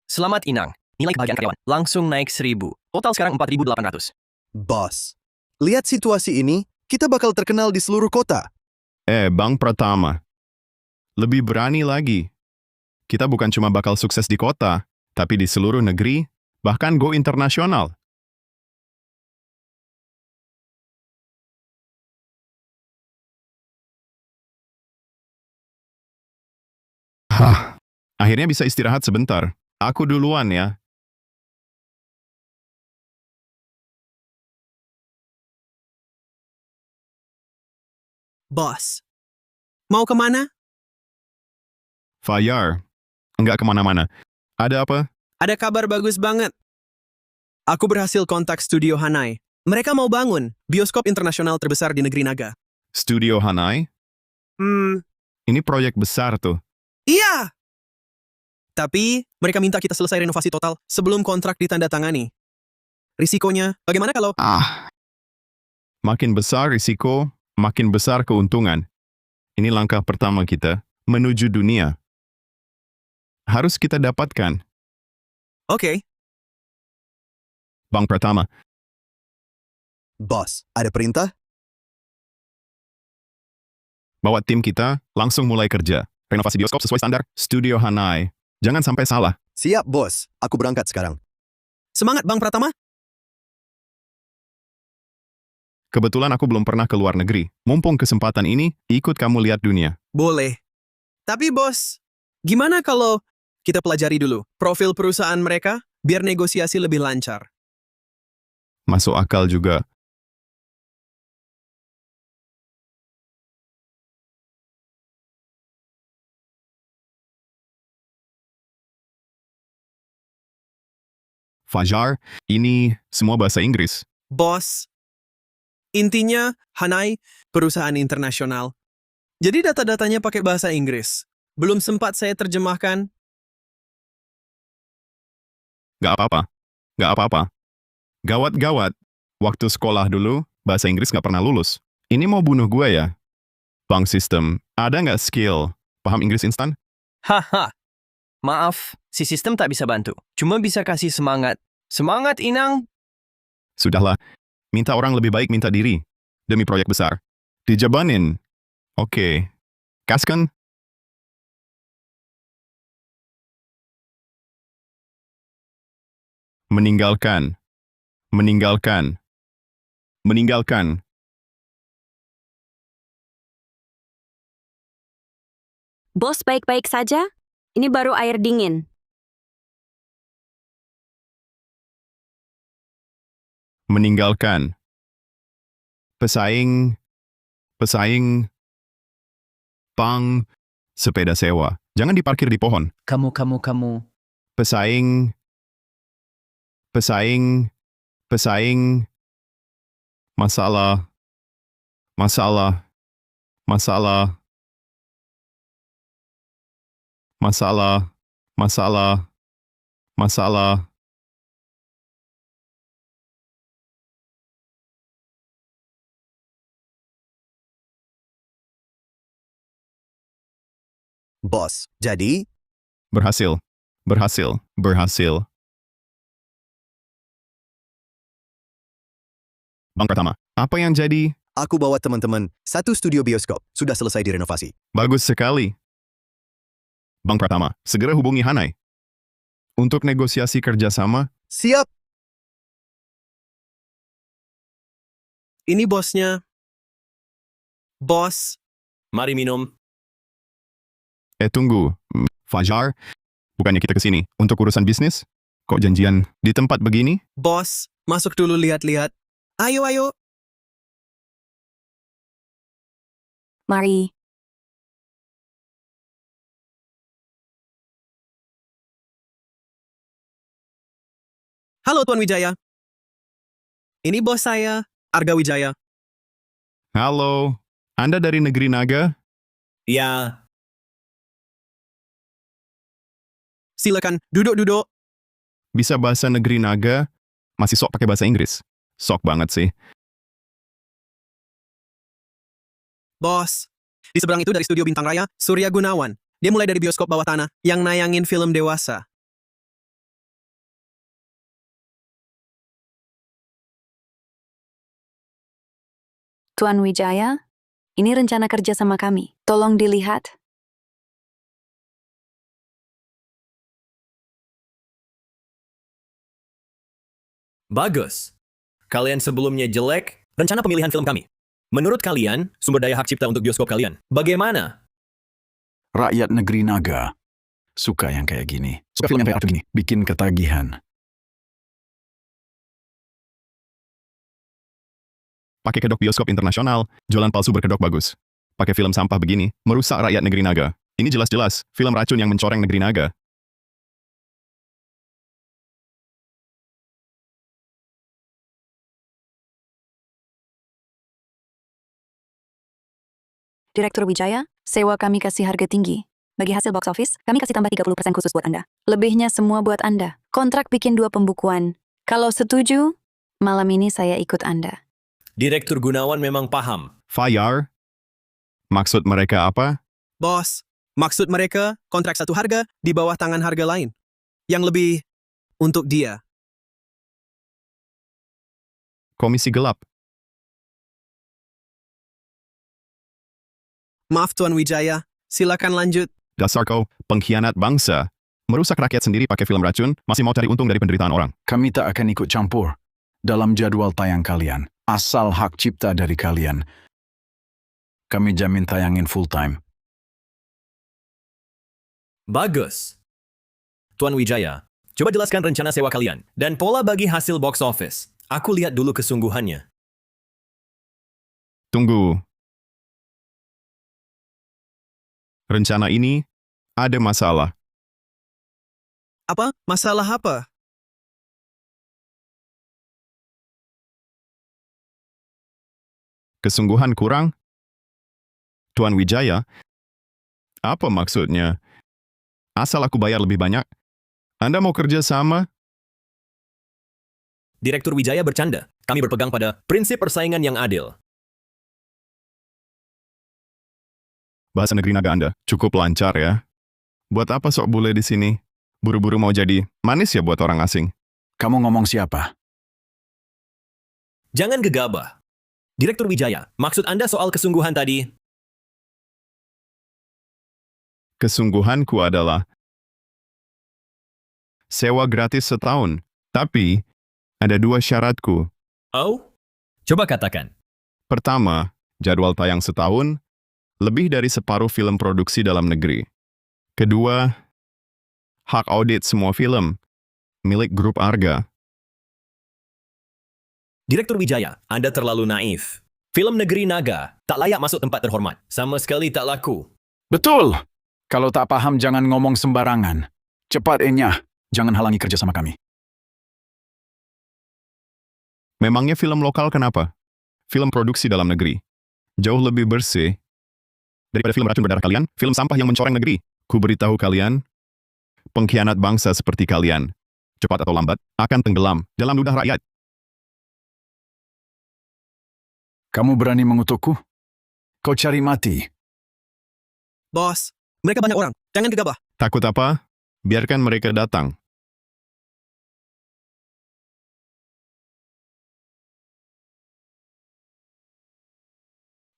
Selamat Inang. Nilai kebahagiaan karyawan langsung naik 1.000. Total sekarang 4.800. Bos. Lihat situasi ini, kita bakal terkenal di seluruh kota. Bang Pratama. Lebih berani lagi. Kita bukan cuma bakal sukses di kota, tapi di seluruh negeri, bahkan go internasional. Akhirnya bisa istirahat sebentar. Aku duluan ya. Bos. Mau kemana? Fajar. Enggak kemana-mana. Ada apa? Ada kabar bagus banget. Aku berhasil kontak Studio Hanai. Mereka mau bangun bioskop internasional terbesar di negeri naga. Studio Hanai? Ini proyek besar tuh. Iya! Tapi, mereka minta kita selesai renovasi total sebelum kontrak ditandatangani. Risikonya, bagaimana kalau... Makin besar risiko, makin besar keuntungan. Ini langkah pertama kita menuju dunia. Harus kita dapatkan. Oke. Bang Pratama, Bos, ada perintah? bawa tim kita langsung mulai kerja. Renovasi bioskop sesuai standar Studio Hanai. Jangan sampai salah. Siap, bos. Aku berangkat sekarang. Semangat, Bang Pratama. Kebetulan aku belum pernah ke luar negeri. Mumpung kesempatan ini, ikut kamu lihat dunia. Boleh. Tapi, bos, gimana kalau kita pelajari dulu profil perusahaan mereka biar negosiasi lebih lancar? Masuk akal juga. Fajar, ini semua bahasa Inggris. Bos, intinya Hanai perusahaan internasional. Jadi data-datanya pakai bahasa Inggris. Belum sempat saya terjemahkan. Gak apa-apa. Gawat-gawat. Waktu sekolah dulu, bahasa Inggris gak pernah lulus. Ini mau bunuh gue ya? Bank sistem, ada nggak skill? Paham Inggris instan? Haha. Maaf, si sistem tak bisa bantu. Cuma bisa kasih semangat. Semangat, Inang! Sudahlah, minta orang lebih baik minta diri. Demi proyek besar. Dijabanin. Oke. Kaskan? Meninggalkan. Meninggalkan. Meninggalkan. Bos baik-baik saja? Ini baru air dingin. Meninggalkan. Pesaing. Pesaing. Pang. Sepeda sewa. Jangan diparkir di pohon. Kamu. Pesaing. Pesaing. Pesaing. Masalah. Masalah. Masalah. Masalah. Masalah. Masalah. Bos, jadi Berhasil. Berhasil. Berhasil. Bang Pratama, apa yang jadi? aku bawa teman-teman satu studio bioskop. Sudah selesai direnovasi. Bagus sekali. Bang Pratama, segera hubungi Hanai. Untuk negosiasi kerjasama, Siap. Ini bosnya. Bos, Mari minum. tunggu. Fajar, bukannya kita kesini untuk urusan bisnis? Kok janjian di tempat begini? bos, masuk dulu lihat-lihat. Ayo. Mari. Halo Tuan Wijaya. Ini bos saya, Arga Wijaya. Halo, Anda dari negeri naga? Ya, Silakan, duduk. Bisa bahasa negeri naga? Masih sok pakai bahasa Inggris? Sok banget sih. Bos, di seberang itu dari studio Bintang Raya, Surya Gunawan. Dia mulai dari bioskop bawah tanah, yang nayangin film dewasa. Tuan Wijaya, ini rencana kerja sama kami. Tolong dilihat. bagus. Kalian sebelumnya jelek, rencana pemilihan film kami. Menurut kalian, sumber daya hak cipta untuk bioskop kalian, bagaimana? Rakyat negeri naga suka yang kayak gini. Suka film yang kayak gini. Bikin ketagihan. Pakai kedok bioskop internasional, jualan palsu berkedok bagus. Pakai film sampah begini, merusak rakyat negeri naga. Ini jelas-jelas film racun yang mencoreng negeri naga. Direktur Wijaya, sewa kami kasih harga tinggi. Bagi hasil box office, kami kasih tambah 30% khusus buat Anda. Lebihnya semua buat Anda. Kontrak bikin 2 pembukuan. Kalau setuju, malam ini saya ikut Anda. Direktur Gunawan memang paham. Fayar? Maksud mereka apa? Bos, maksud mereka kontrak satu harga di bawah tangan harga lain. Yang lebih untuk dia. Komisi gelap. Maaf Tuan Wijaya, silakan lanjut. Dasar kau, pengkhianat bangsa. Merusak rakyat sendiri pakai film racun, masih mau cari untung dari penderitaan orang. Kami tak akan ikut campur dalam jadwal tayang kalian. Asal hak cipta dari kalian. Kami jamin tayangin full time. Bagus. Tuan Wijaya, coba jelaskan rencana sewa kalian dan pola bagi hasil box office. Aku lihat dulu kesungguhannya. Tunggu. Rencana ini ada masalah. Apa? Masalah apa? Kesungguhan kurang? Tuan Wijaya, apa maksudnya? Asal aku bayar lebih banyak? Anda mau kerja sama? Direktur Wijaya bercanda. Kami berpegang pada prinsip persaingan yang adil. Bahasa negeri naga Anda cukup lancar ya. Buat apa sok bule di sini? Buru-buru mau jadi manis ya buat orang asing. Kamu ngomong siapa? Jangan gegabah. Direktur Wijaya, maksud Anda soal kesungguhan tadi? Kesungguhanku adalah sewa gratis setahun. Tapi, ada 2 syaratku. Oh? Coba katakan. Pertama, jadwal tayang setahun, lebih dari separuh film produksi dalam negeri. Kedua, hak audit semua film, milik grup Arga. Direktur Wijaya, Anda terlalu naif. Film Negeri Naga tak layak masuk tempat terhormat. Sama sekali tak laku. Betul! Kalau tak paham jangan ngomong sembarangan. Cepat enyah, jangan halangi kerja sama kami. Memangnya film lokal kenapa? Film produksi dalam negeri. Jauh lebih bersih daripada film racun berdarah kalian, film sampah yang mencoreng negeri. Ku beritahu kalian, pengkhianat bangsa seperti kalian, cepat atau lambat, akan tenggelam dalam ludah rakyat. Kamu berani mengutukku? Kau cari mati. Bos, mereka banyak orang. Jangan gegabah. Takut apa? Biarkan mereka datang.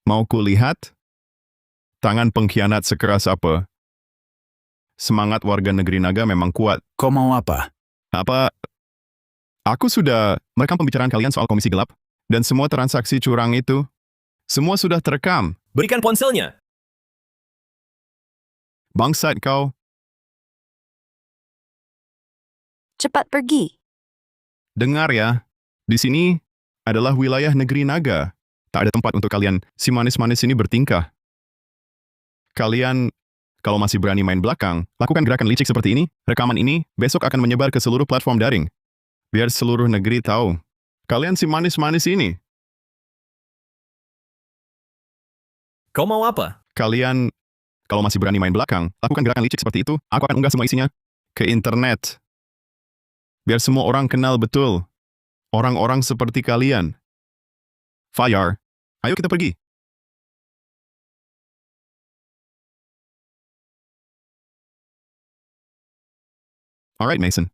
Mau kulihat? Tangan pengkhianat sekeras apa? Semangat warga negeri Naga memang kuat. Kau mau apa? Apa? Aku sudah merekam pembicaraan kalian soal komisi gelap, dan semua transaksi curang itu, semua sudah terekam. Berikan ponselnya. Bangsat kau. Cepat pergi. Dengar ya, di sini adalah wilayah negeri Naga. Tak ada tempat untuk kalian si manis-manis ini bertingkah. Kalian, kalau masih berani main belakang, lakukan gerakan licik seperti ini. Rekaman ini besok akan menyebar ke seluruh platform daring. Biar seluruh negeri tahu. Kalian si manis-manis ini. Kau mau apa? Kalian, kalau masih berani main belakang, lakukan gerakan licik seperti itu. Aku akan unggah semua isinya ke internet. Biar semua orang kenal betul. Orang-orang seperti kalian. Fayar, ayo kita pergi. Alright, Mason.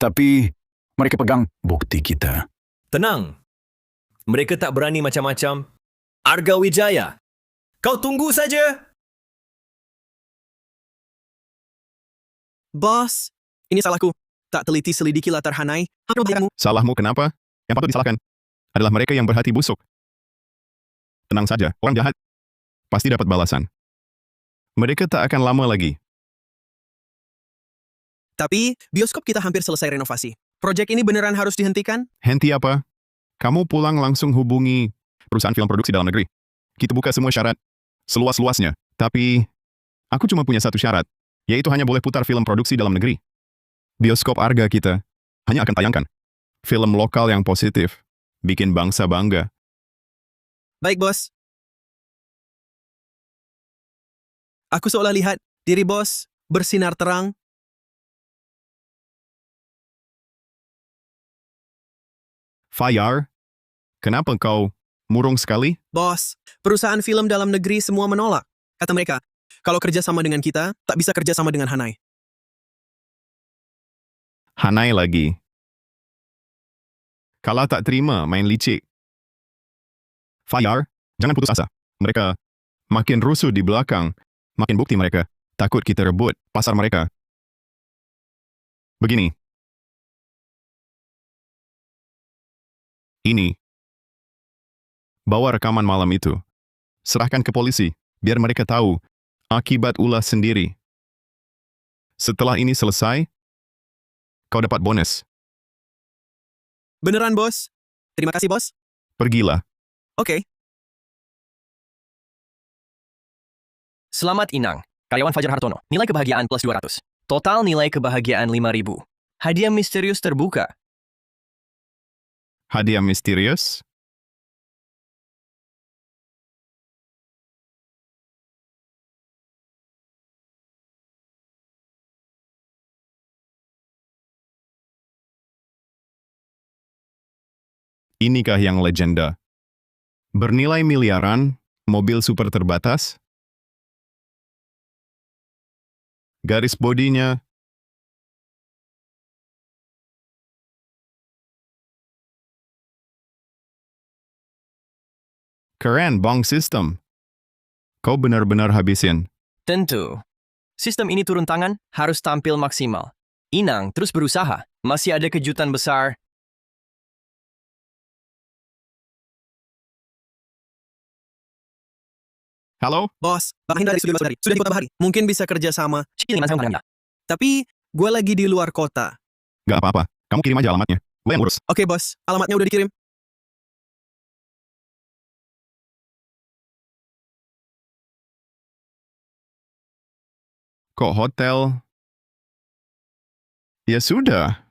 Tapi mereka pegang bukti kita. Tenang. Mereka tak berani macam-macam. Arga Wijaya. Kau tunggu saja. Bos, ini salahku. Tak teliti selidiki latar Hanai. Apa kamu? Salahmu kenapa? Yang patut disalahkan adalah mereka yang berhati busuk. Tenang saja, orang jahat pasti dapat balasan. Mereka tak akan lama lagi. Tapi, bioskop kita hampir selesai renovasi. Proyek ini beneran harus dihentikan? Henti apa? Kamu pulang langsung hubungi perusahaan film produksi dalam negeri. Kita buka semua syarat, seluas-luasnya. Tapi, aku cuma punya satu syarat, yaitu hanya boleh putar film produksi dalam negeri. Bioskop Arga kita hanya akan tayangkan film lokal yang positif, bikin bangsa bangga. Baik, bos. Aku seolah lihat diri bos bersinar terang. Fayar, kenapa kau murung sekali? Bos, perusahaan film dalam negeri semua menolak. Kata mereka, kalau kerja sama dengan kita, tak bisa kerja sama dengan Hanai. Hanai lagi. Kalau tak terima main licik. Fayar, jangan putus asa. Mereka makin rusuh di belakang, makin bukti mereka takut kita rebut pasar mereka. Begini. Ini. Bawa rekaman malam itu. Serahkan ke polisi, biar mereka tahu akibat ulah sendiri. Setelah ini selesai, kau dapat bonus. Beneran, bos? Terima kasih, bos. Pergilah. Oke. Selamat Inang, karyawan Fajar Hartono. Nilai kebahagiaan plus 200. Total nilai kebahagiaan 5.000. Hadiah misterius terbuka. Hadiah misterius? Inikah yang legenda? Bernilai miliaran, mobil super terbatas, garis bodinya, keren bang sistem. Kau benar-benar habisin. Tentu. Sistem ini turun tangan, harus tampil maksimal. Inang terus berusaha. Masih ada kejutan besar. Halo? Bos, Pak Mahendra dari Studio Masudari. Sudah di Kota Bahari. Mungkin bisa kerja sama. Tapi, gue lagi di luar kota. Gak apa-apa. Kamu kirim aja alamatnya. Gue yang urus. Oke, bos. Alamatnya udah dikirim. Kok hotel? Ya sudah.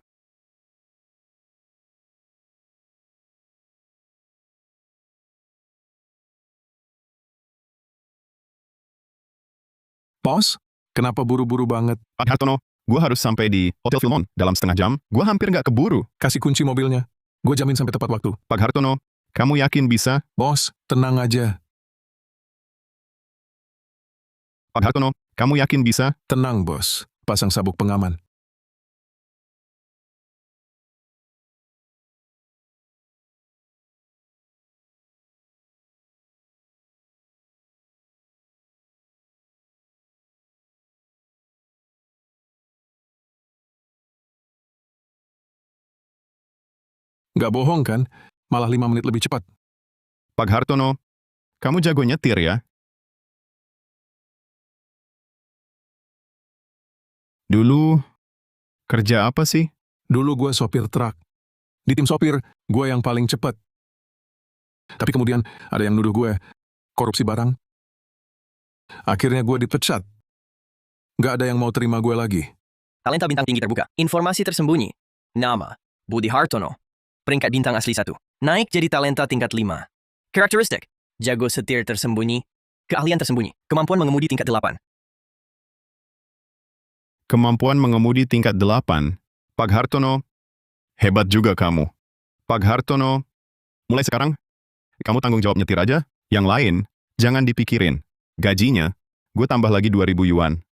Bos, kenapa buru-buru banget? Pak Hartono, gue harus sampai di Hotel Filmon dalam setengah jam. Gue hampir nggak keburu. Kasih kunci mobilnya. Gue jamin sampai tepat waktu. Pak Hartono, kamu yakin bisa? Bos, tenang aja. Pak Hartono, kamu yakin bisa? Tenang, bos. Pasang sabuk pengaman. Nggak bohong kan? Malah 5 menit lebih cepat. Pak Hartono, kamu jago nyetir ya? Dulu, kerja apa sih? Dulu gue sopir truk. Di tim sopir, gue yang paling cepat. Tapi kemudian ada yang nuduh gue korupsi barang. Akhirnya gue dipecat. Nggak ada yang mau terima gue lagi. Talenta bintang tinggi terbuka. Informasi tersembunyi. Nama, Budi Hartono. Peringkat bintang asli 1. Naik jadi talenta tingkat 5. Karakteristik, jago setir tersembunyi. Keahlian tersembunyi, kemampuan mengemudi tingkat 8. Kemampuan mengemudi tingkat 8. Pak Hartono, hebat juga kamu. Pak Hartono, mulai sekarang, kamu tanggung jawab nyetir aja. Yang lain, jangan dipikirin. Gajinya, gue tambah lagi 2.000 yuan.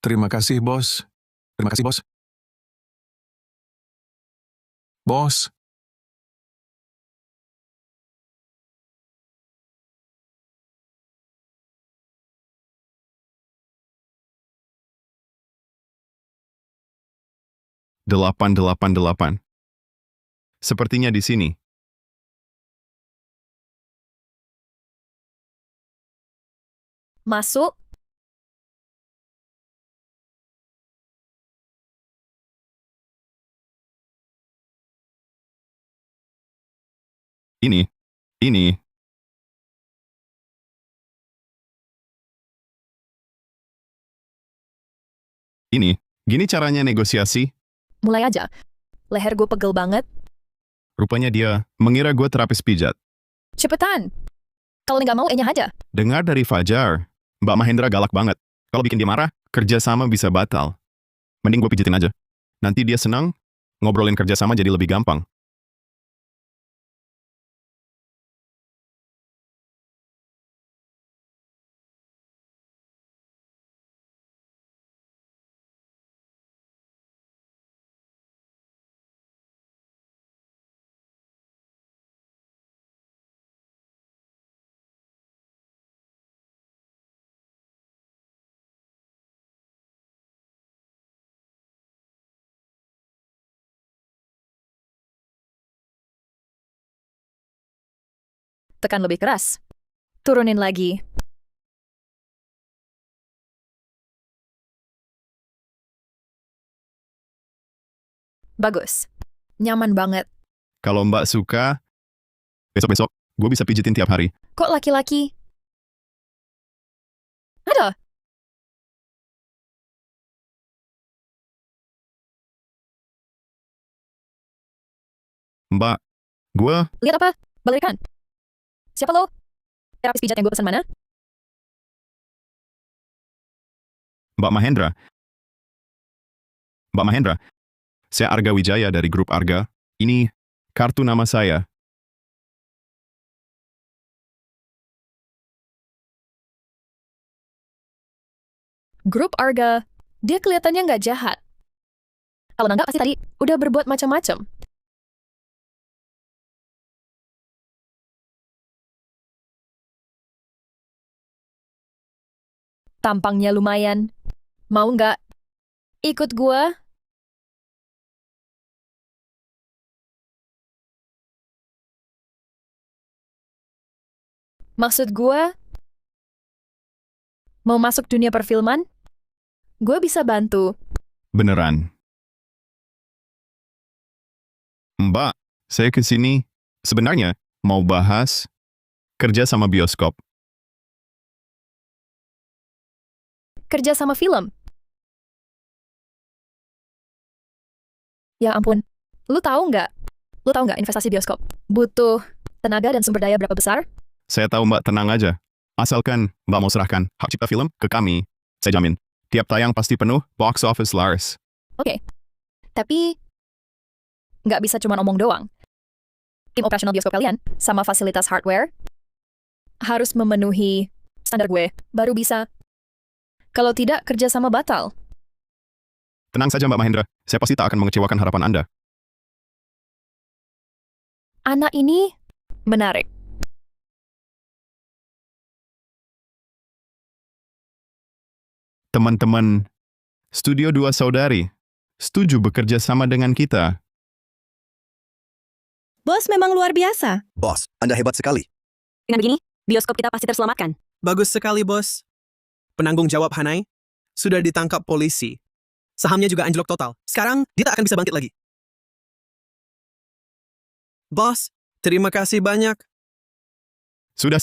Terima kasih, bos. Terima kasih, bos. Bos. $888. Sepertinya di sini. Masuk. Ini. Ini. Gini caranya negosiasi. Mulai aja. Leher gue pegel banget. Rupanya dia mengira gue terapis pijat. Cepetan. Kalau nggak mau, enyah aja. Dengar dari Fajar, Mbak Mahendra galak banget. Kalau bikin dia marah, kerjasama bisa batal. Mending gue pijitin aja. Nanti dia senang, ngobrolin kerjasama jadi lebih gampang. Tekan lebih keras. Turunin lagi. Bagus. Nyaman banget. Kalau Mbak suka, besok-besok gue bisa pijitin tiap hari. Kok laki-laki? Ada. Mbak, gue Lihat apa? Balikan. Siapa lo? Terapis pijat yang gue pesan mana? Mbak Mahendra. Mbak Mahendra, saya Arga Wijaya dari grup Arga. Ini kartu nama saya. Grup Arga. Dia kelihatannya nggak jahat. Kalau nggak pasti tadi udah berbuat macam-macam. Tampangnya lumayan. Mau nggak ikut gua? Maksud gue, mau masuk dunia perfilman? Gue bisa bantu. Beneran. Mbak, saya ke sini sebenarnya mau bahas kerja sama bioskop. Kerja sama film. Ya ampun, lu tahu nggak? Lu tahu nggak investasi bioskop butuh tenaga dan sumber daya berapa besar? Saya tahu Mbak, tenang aja. Asalkan Mbak mau serahkan hak cipta film ke kami, saya jamin. Tiap tayang pasti penuh box office laris. Oke, tapi nggak bisa cuma omong doang. Tim operasional bioskop kalian sama fasilitas hardware harus memenuhi standar gue, baru bisa. Kalau tidak, kerja sama batal. Tenang saja Mbak Mahendra, saya pasti tak akan mengecewakan harapan Anda. Anak ini menarik. Teman-teman Studio 2 Saudari setuju bekerja sama dengan kita. Bos memang luar biasa. Bos, Anda hebat sekali. Dengan begini, bioskop kita pasti terselamatkan. Bagus sekali, bos. Penanggung jawab Hanai sudah ditangkap polisi. Sahamnya juga anjlok total. Sekarang, dia tak akan bisa bangkit lagi. Bos, terima kasih banyak. Sudah.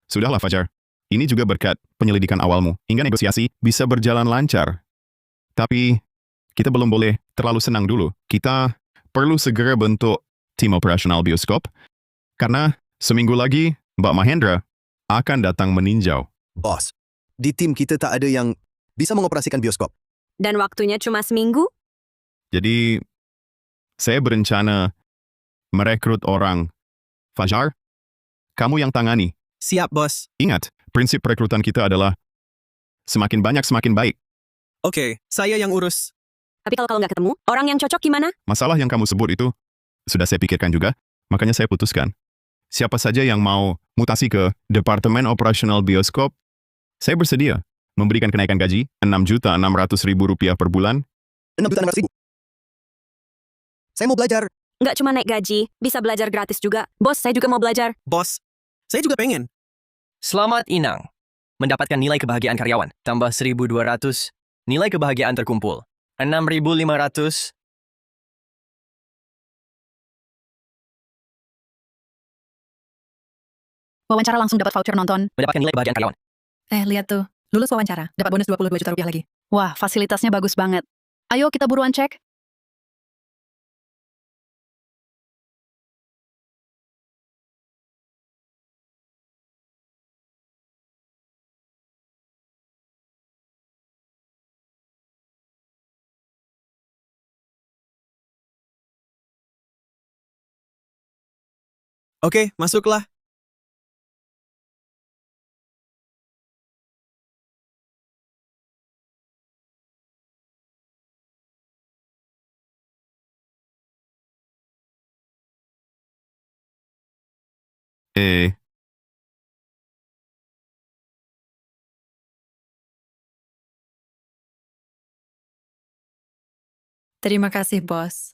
Sudahlah Fajar. Ini juga berkat penyelidikan awalmu, hingga negosiasi bisa berjalan lancar. Tapi, kita belum boleh terlalu senang dulu. Kita perlu segera bentuk tim operasional bioskop, karena seminggu lagi Mbak Mahendra akan datang meninjau. Bos, di tim kita tak ada yang bisa mengoperasikan bioskop. Dan waktunya cuma seminggu? Jadi, saya berencana merekrut orang. Fajar, kamu yang tangani. Siap, bos. Ingat, prinsip perekrutan kita adalah semakin banyak semakin baik. Oke, saya yang urus. Tapi kalau nggak ketemu, orang yang cocok gimana? Masalah yang kamu sebut itu sudah saya pikirkan juga, makanya saya putuskan. Siapa saja yang mau mutasi ke Departemen Operasional Bioskop, saya bersedia memberikan kenaikan gaji Rp6.600.000 per bulan. 6.600.000. Saya mau belajar. Nggak cuma naik gaji, bisa belajar gratis juga. Bos, saya juga mau belajar. Bos, saya juga pengen. Selamat Inang. Mendapatkan nilai kebahagiaan karyawan. Tambah 1.200. Nilai kebahagiaan terkumpul. 6.500. Wawancara langsung dapat voucher nonton. Mendapatkan nilai kebahagiaan karyawan. Lihat tuh. Lulus wawancara, dapat bonus 22 juta rupiah lagi. Wah, fasilitasnya bagus banget. Ayo kita buruan cek. Oke, masuklah. Terima kasih, bos.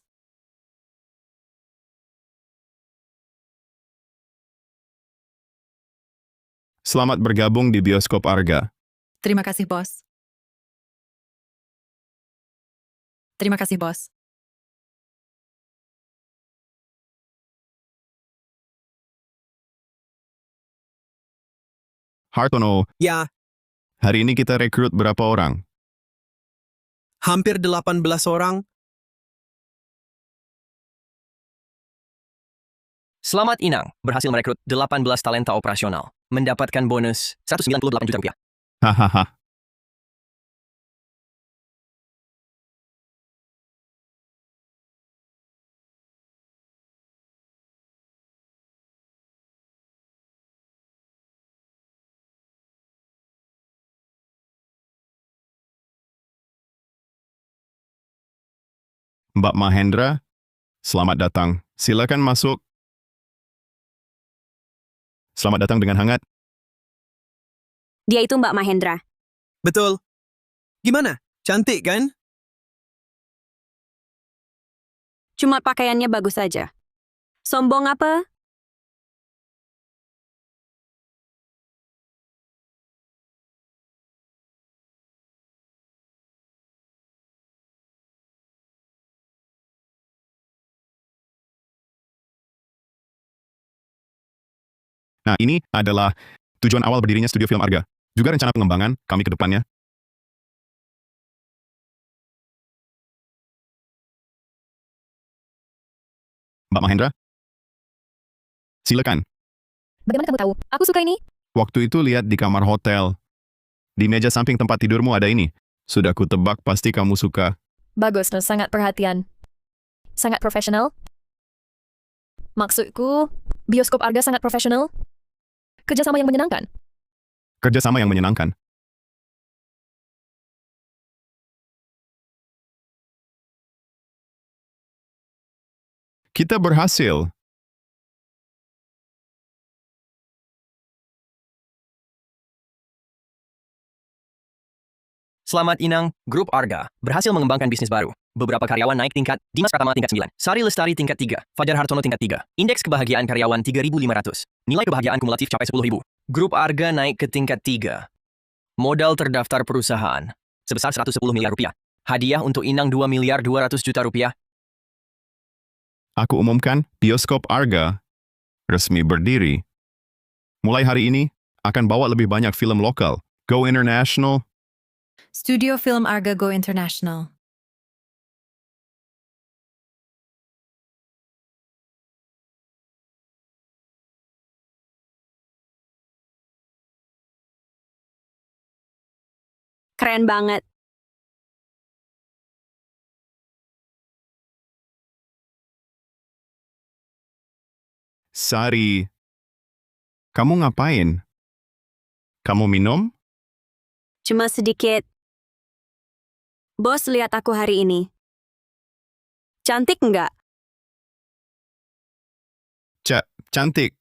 Selamat bergabung di Bioskop Arga. Terima kasih, bos. Terima kasih, bos. Hartono, Ya, hari ini kita rekrut berapa orang? hampir 18 orang. Selamat Inang. Berhasil merekrut 18 talenta operasional. Mendapatkan bonus 198 juta rupiah. Hahaha. Mbak Mahendra, selamat datang. Silakan masuk. Selamat datang dengan hangat. Dia itu Mbak Mahendra. Betul. Gimana? Cantik kan? Cuma pakaiannya bagus saja. Sombong apa? Nah, ini adalah tujuan awal berdirinya studio film Arga. Juga rencana pengembangan kami ke depannya. Mbak Mahendra? Silakan. Bagaimana kamu tahu? Aku suka ini. Waktu itu lihat di kamar hotel. Di meja samping tempat tidurmu ada ini. Sudah kutebak pasti kamu suka. Bagus, no, sangat perhatian. Sangat profesional. Maksudku, bioskop Arga sangat profesional. Kerjasama yang menyenangkan. Kerjasama yang menyenangkan. Kita berhasil. Selamat Inang, Grup Arga berhasil mengembangkan bisnis baru. Beberapa karyawan naik tingkat, Dimas Pratama tingkat 9, Sari Lestari tingkat 3, Fajar Hartono tingkat 3. Indeks kebahagiaan karyawan 3.500. Nilai kebahagiaan kumulatif capai 10.000. Grup Arga naik ke tingkat 3. Modal terdaftar perusahaan sebesar 110 miliar rupiah. Hadiah untuk Inang 2 miliar 200 juta rupiah. Aku umumkan, bioskop Arga resmi berdiri. Mulai hari ini, akan bawa lebih banyak film lokal. Go International. Studio Film Arga Go International. Keren banget. Sari, kamu ngapain? Kamu minum? Cuma sedikit. Bos lihat aku hari ini. Cantik nggak? Cantik.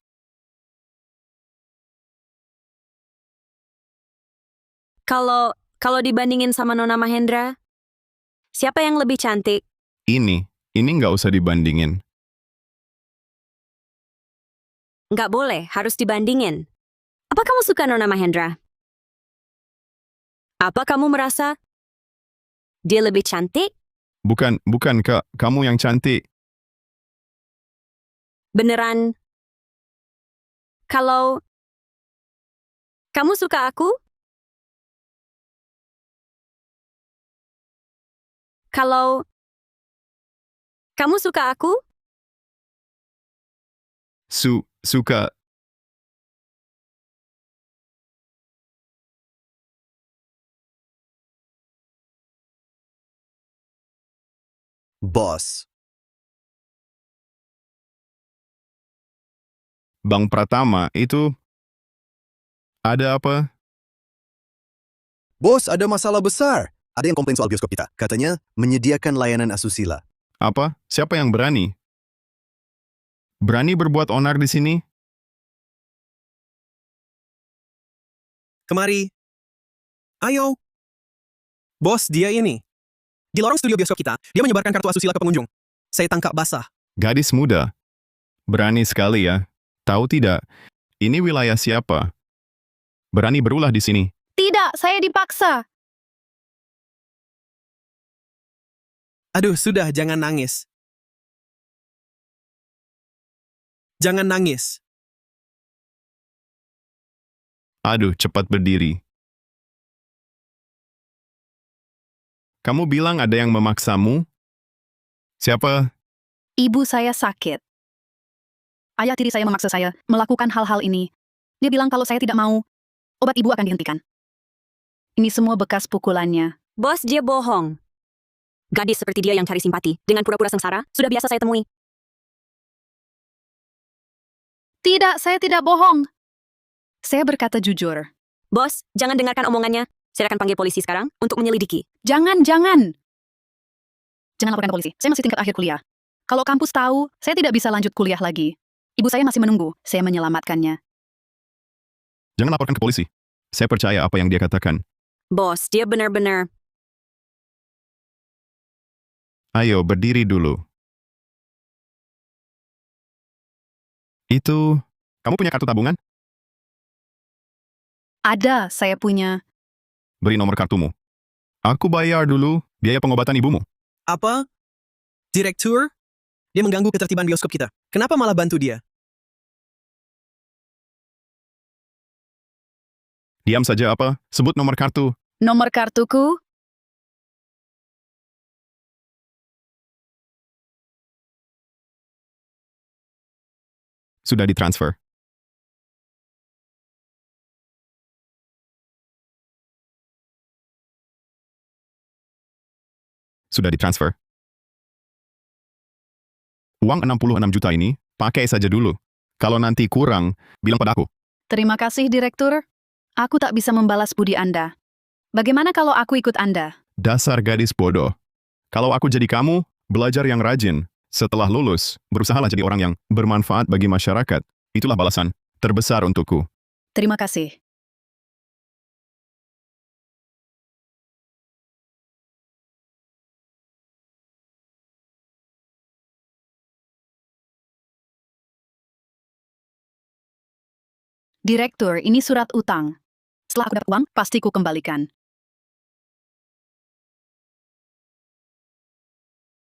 Kalau dibandingin sama Nona Mahendra, siapa yang lebih cantik? Ini nggak usah dibandingin. Nggak boleh, harus dibandingin. Apa kamu suka Nona Mahendra? Apa kamu merasa dia lebih cantik? Bukan Kak, kamu yang cantik. Beneran? Kalau kamu suka aku? Kalau kamu suka aku? Suka. Bos. Bang Pratama, itu ada apa? Bos, ada masalah besar. Ada yang komplain soal bioskop kita. Katanya menyediakan layanan asusila. Apa? Siapa yang berani? Berani berbuat onar di sini? Kemari. Ayo. Bos, dia ini. Di lorong studio bioskop kita, dia menyebarkan kartu asusila ke pengunjung. Saya tangkap basah. Gadis muda. Berani sekali ya. Tahu tidak, ini wilayah siapa? Berani berulah di sini. Tidak, saya dipaksa. Aduh, sudah, jangan nangis. Jangan nangis. Aduh, cepat berdiri. Kamu bilang ada yang memaksamu? Siapa? Ibu saya sakit. Ayah tiri saya memaksa saya melakukan hal-hal ini. Dia bilang kalau saya tidak mau, obat ibu akan dihentikan. Ini semua bekas pukulannya. Bos, dia bohong. Gadis seperti dia yang cari simpati dengan pura-pura sengsara sudah biasa saya temui. Tidak, saya tidak bohong. Saya berkata jujur. Bos, jangan dengarkan omongannya. Saya akan panggil polisi sekarang untuk menyelidiki. Jangan. Jangan laporkan ke polisi. Saya masih tingkat akhir kuliah. Kalau kampus tahu, saya tidak bisa lanjut kuliah lagi. Ibu saya masih menunggu. Saya menyelamatkannya. Jangan laporkan ke polisi. Saya percaya apa yang dia katakan. Bos, dia benar-benar. Ayo, berdiri dulu. Itu, kamu punya kartu tabungan? Ada, saya punya. Beri nomor kartumu. Aku bayar dulu biaya pengobatan ibumu. Apa? Direktur? Dia mengganggu ketertiban bioskop kita. Kenapa malah bantu dia? Diam saja apa? Sebut nomor kartu. Nomor kartuku? Sudah ditransfer. Sudah ditransfer. Uang 66 juta ini, pakai saja dulu. Kalau nanti kurang, bilang padaku. Terima kasih, Direktur. Aku tak bisa membalas budi Anda. Bagaimana kalau aku ikut Anda? Dasar gadis bodoh. Kalau aku jadi kamu, belajar yang rajin. Setelah lulus, berusahalah jadi orang yang bermanfaat bagi masyarakat. Itulah balasan terbesar untukku. Terima kasih. Direktur, ini surat utang. Setelah aku dapat uang, pasti ku kembalikan.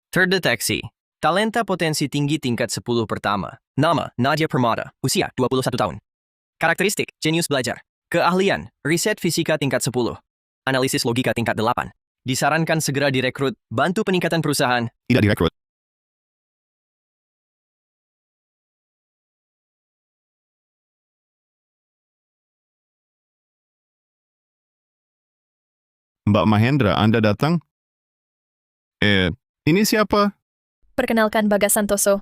Terdeteksi. Talenta potensi tinggi tingkat 10 pertama. Nama, Nadia Permada. Usia, 21 tahun. Karakteristik, jenius belajar. Keahlian, riset fisika tingkat 10. Analisis logika tingkat 8. Disarankan segera direkrut, bantu peningkatan perusahaan. Tidak direkrut. Mbak Mahendra, Anda datang? Ini siapa? Perkenalkan Bagas Santoso,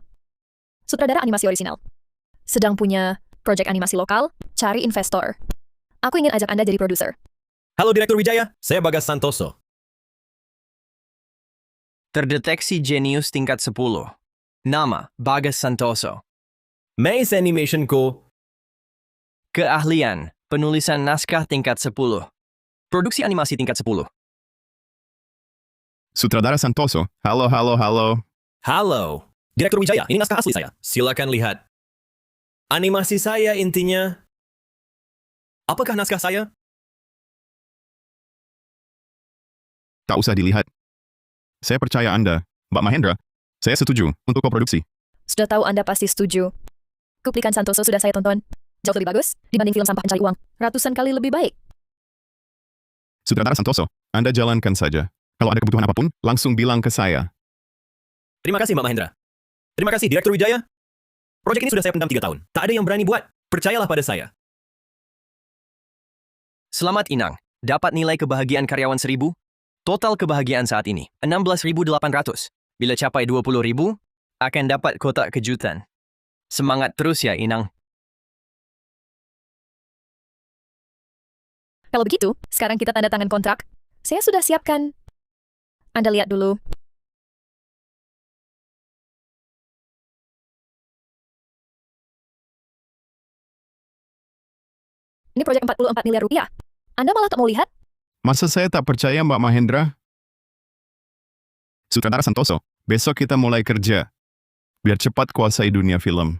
sutradara animasi orisinal. Sedang punya proyek animasi lokal, cari investor. Aku ingin ajak Anda jadi produser. Halo Direktur Wijaya, saya Bagas Santoso. Terdeteksi jenius tingkat 10. Nama, Bagas Santoso. Maze Animation Co. Keahlian, penulisan naskah tingkat 10. Produksi animasi tingkat 10. Sutradara Santoso. Halo, halo, halo. Halo. Direktur Wijaya, ini naskah asli saya. Silakan lihat. Animasi saya intinya... Apakah naskah saya? Tak usah dilihat. Saya percaya Anda, Mbak Mahendra. Saya setuju untuk koproduksi. Sudah tahu Anda pasti setuju. Kuplikan Santoso sudah saya tonton. Jauh lebih bagus dibanding film sampah pencari uang. Ratusan kali lebih baik. Sutradara Santoso, Anda jalankan saja. Kalau ada kebutuhan apapun, langsung bilang ke saya. Terima kasih Mbak Mahendra. Terima kasih Direktur Wijaya. Proyek ini sudah saya pendam 3 tahun. Tak ada yang berani buat. Percayalah pada saya. Selamat Inang, dapat nilai kebahagiaan karyawan 1000. Total kebahagiaan saat ini, 16.800. Bila capai 20.000, akan dapat kotak kejutan. Semangat terus ya Inang. Kalau begitu, sekarang kita tanda tangan kontrak. Saya sudah siapkan. Anda lihat dulu. Ini proyek 44 miliar rupiah. Anda malah tak mau lihat? Masa saya tak percaya Mbak Mahendra? Sutradara Santoso, besok kita mulai kerja. Biar cepat kuasai dunia film.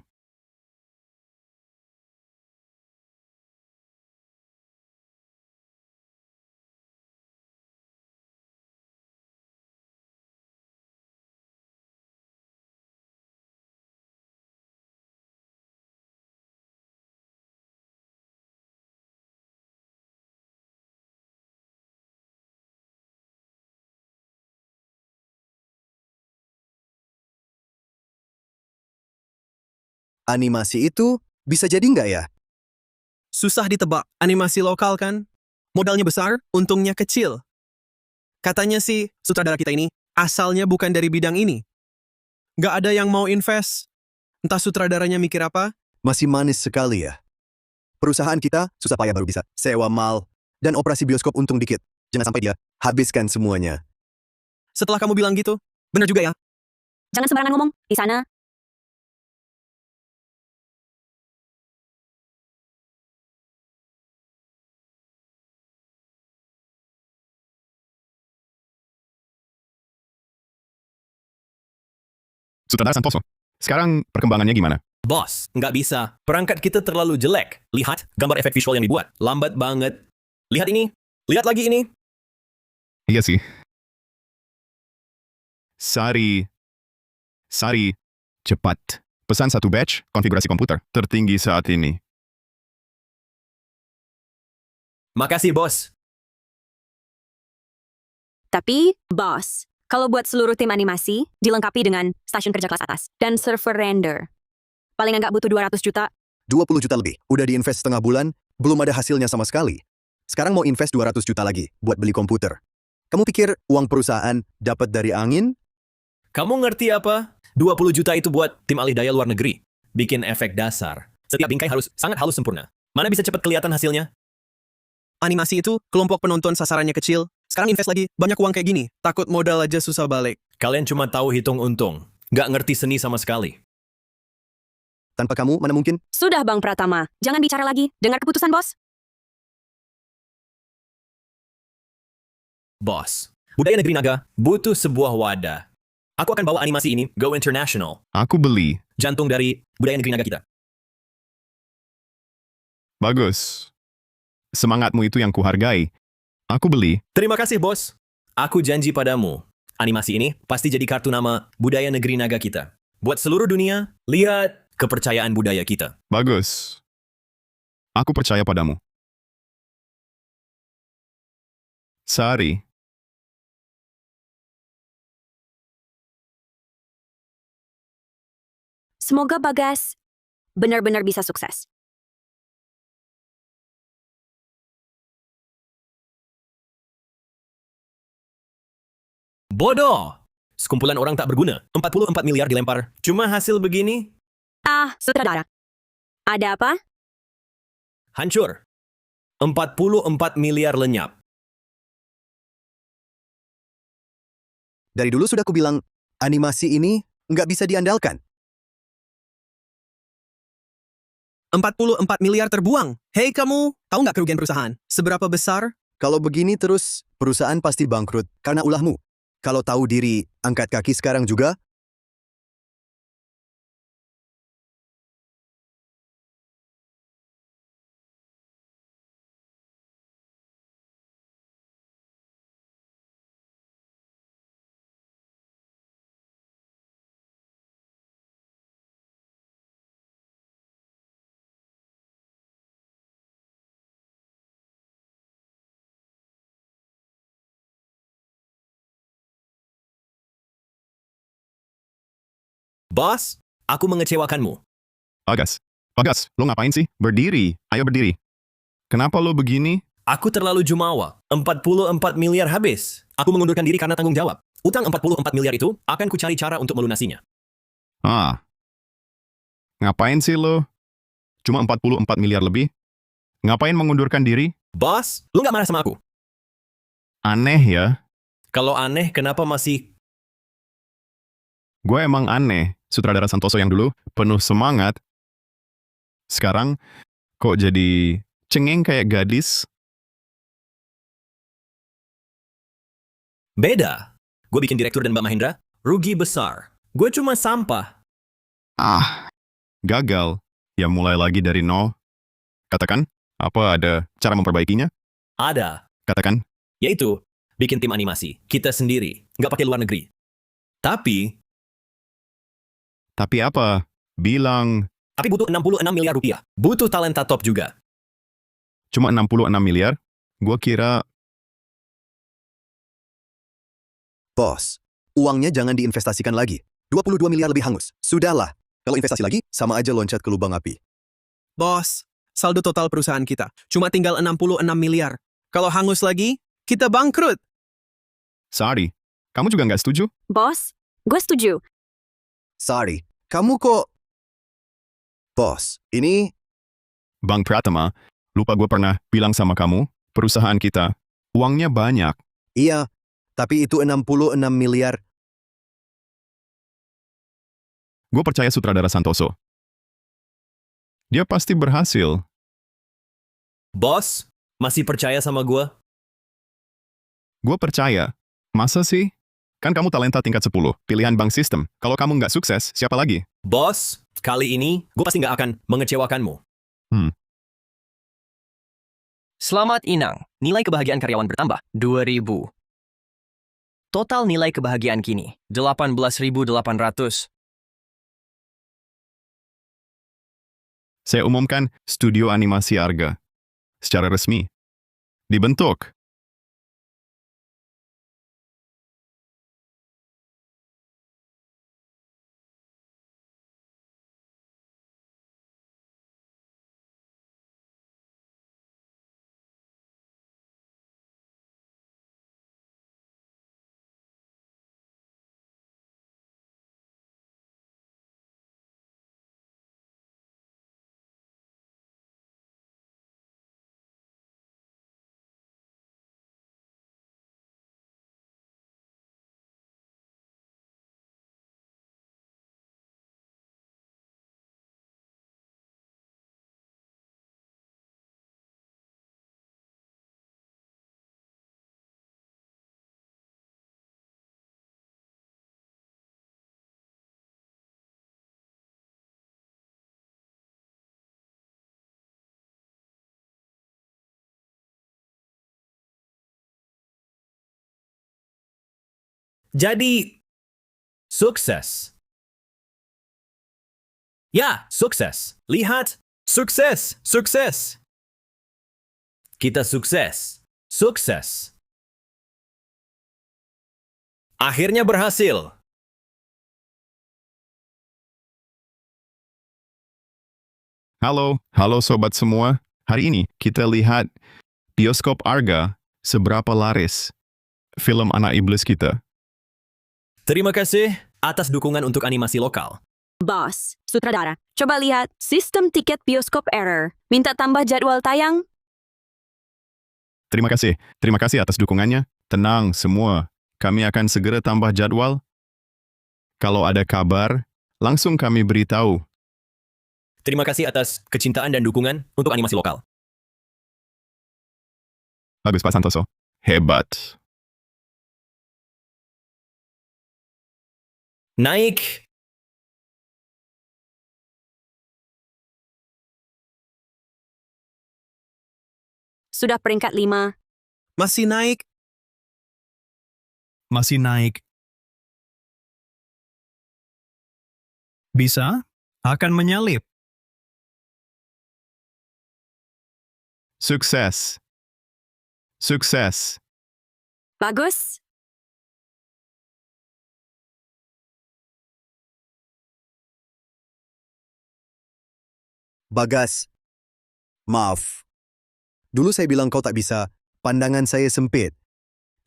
Animasi itu bisa jadi nggak ya? Susah ditebak, animasi lokal kan? Modalnya besar, untungnya kecil. Katanya sih, sutradara kita ini asalnya bukan dari bidang ini. Nggak ada yang mau invest. Entah sutradaranya mikir apa. Masih manis sekali ya. Perusahaan kita susah payah baru bisa sewa mal dan operasi bioskop untung dikit. Jangan sampai dia habiskan semuanya. Setelah kamu bilang gitu, benar juga ya. Jangan sembarangan ngomong. Di sana, Sutradara Santoso, sekarang perkembangannya gimana? Bos, nggak bisa. Perangkat kita terlalu jelek. Lihat gambar efek visual yang dibuat. Lambat banget. Lihat ini. Lihat lagi ini. Iya sih. Sari, cepat. Pesan 1 batch konfigurasi komputer tertinggi saat ini. Makasih, bos. Tapi, bos, kalau buat seluruh tim animasi, dilengkapi dengan stasiun kerja kelas atas dan server render. Paling nggak butuh 200 juta. 20 juta lebih. Udah diinvest setengah bulan, belum ada hasilnya sama sekali. Sekarang mau invest 200 juta lagi buat beli komputer. Kamu pikir uang perusahaan dapat dari angin? Kamu ngerti apa? 20 juta itu buat tim alih daya luar negeri. Bikin efek dasar. Setiap bingkai harus sangat halus sempurna. Mana bisa cepat kelihatan hasilnya? Animasi itu, kelompok penonton sasarannya kecil. Sekarang invest lagi, banyak uang kayak gini. Takut modal aja susah balik. Kalian cuma tahu hitung untung. Nggak ngerti seni sama sekali. Tanpa kamu, mana mungkin? Sudah Bang Pratama, jangan bicara lagi. Dengar keputusan bos. Bos, Budaya Negeri Naga butuh sebuah wadah. Aku akan bawa animasi ini go international. Aku beli. Jantung dari Budaya Negeri Naga kita. Bagus. Semangatmu itu yang kuhargai. Aku beli. Terima kasih, bos. Aku janji padamu, animasi ini pasti jadi kartu nama Budaya Negeri Naga kita. Buat seluruh dunia, lihat kepercayaan budaya kita. Bagus. Aku percaya padamu. Sari. Semoga Bagas benar-benar bisa sukses. Bodoh! Sekumpulan orang tak berguna. 44 miliar dilempar. Cuma hasil begini, Sutradara. Ada apa? hancur. 44 miliar lenyap. Dari dulu sudah kubilang, animasi ini nggak bisa diandalkan. 44 miliar terbuang. Hei kamu, tahu nggak kerugian perusahaan? Seberapa besar? Kalau begini terus, perusahaan pasti bangkrut karena ulahmu. Kalau tahu diri, angkat kaki sekarang juga. Bos, aku mengecewakanmu. Bagas. Bagas, lo ngapain sih? Berdiri. Ayo berdiri. Kenapa lo begini? Aku terlalu jumawa. 44 miliar habis. Aku mengundurkan diri karena tanggung jawab. Utang 44 miliar itu akan kucari cara untuk melunasinya. Ngapain sih lo? Cuma 44 miliar lebih? Ngapain mengundurkan diri? Bos, lu nggak marah sama aku? Aneh ya. Kalau aneh, kenapa masih... Gue emang aneh. Sutradara Santoso yang dulu penuh semangat. Sekarang kok jadi cengeng kayak gadis? Beda. Gue bikin direktur dan Mbak Mahendra, rugi besar. Gue cuma sampah. Gagal. Ya mulai lagi dari nol. Katakan, apa ada cara memperbaikinya? Ada. Katakan. Yaitu, bikin tim animasi. Kita sendiri. Nggak pakai luar negeri. Tapi apa? Bilang. Tapi butuh 66 miliar rupiah. Butuh talenta top juga. Cuma 66 miliar? Gue kira... Bos, uangnya jangan diinvestasikan lagi. 22 miliar lebih hangus. Sudahlah. Kalau investasi lagi, sama aja loncat ke lubang api. Bos, saldo total perusahaan kita cuma tinggal 66 miliar. Kalau hangus lagi, kita bangkrut. Sorry, kamu juga nggak setuju? Bos, gue setuju. Sorry, kamu kok... Bos, ini... Bang Pratama, lupa gue pernah bilang sama kamu, perusahaan kita, uangnya banyak. Iya, tapi itu 66 miliar. Gue percaya sutradara Santoso. Dia pasti berhasil. Bos, masih percaya sama gue? Gue percaya. Masa sih? Kan kamu talenta tingkat 10, pilihan bank sistem. Kalau kamu nggak sukses, siapa lagi? Bos, kali ini gue pasti nggak akan mengecewakanmu. Selamat Inang, nilai kebahagiaan karyawan bertambah 2.000. Total nilai kebahagiaan kini 18.800. Saya umumkan studio animasi Arga. Secara resmi. dibentuk. Jadi, sukses. Ya, sukses. Lihat, sukses, sukses. Kita sukses, sukses. Akhirnya berhasil. Halo sobat semua. Hari ini kita lihat bioskop Arga seberapa laris film anak iblis kita. Terima kasih atas dukungan untuk animasi lokal. Bos, sutradara, coba lihat sistem tiket bioskop error. Minta tambah jadwal tayang. Terima kasih atas dukungannya. Tenang semua, kami akan segera tambah jadwal. Kalau ada kabar, langsung kami beritahu. Terima kasih atas kecintaan dan dukungan untuk animasi lokal. Bagus Pak Santoso. Hebat. Naik. Sudah peringkat 5. Masih naik. Masih naik. Bisa? Akan menyalip. Sukses. Sukses. Bagus. Bagas. Maaf. Dulu saya bilang kau tak bisa, pandangan saya sempit.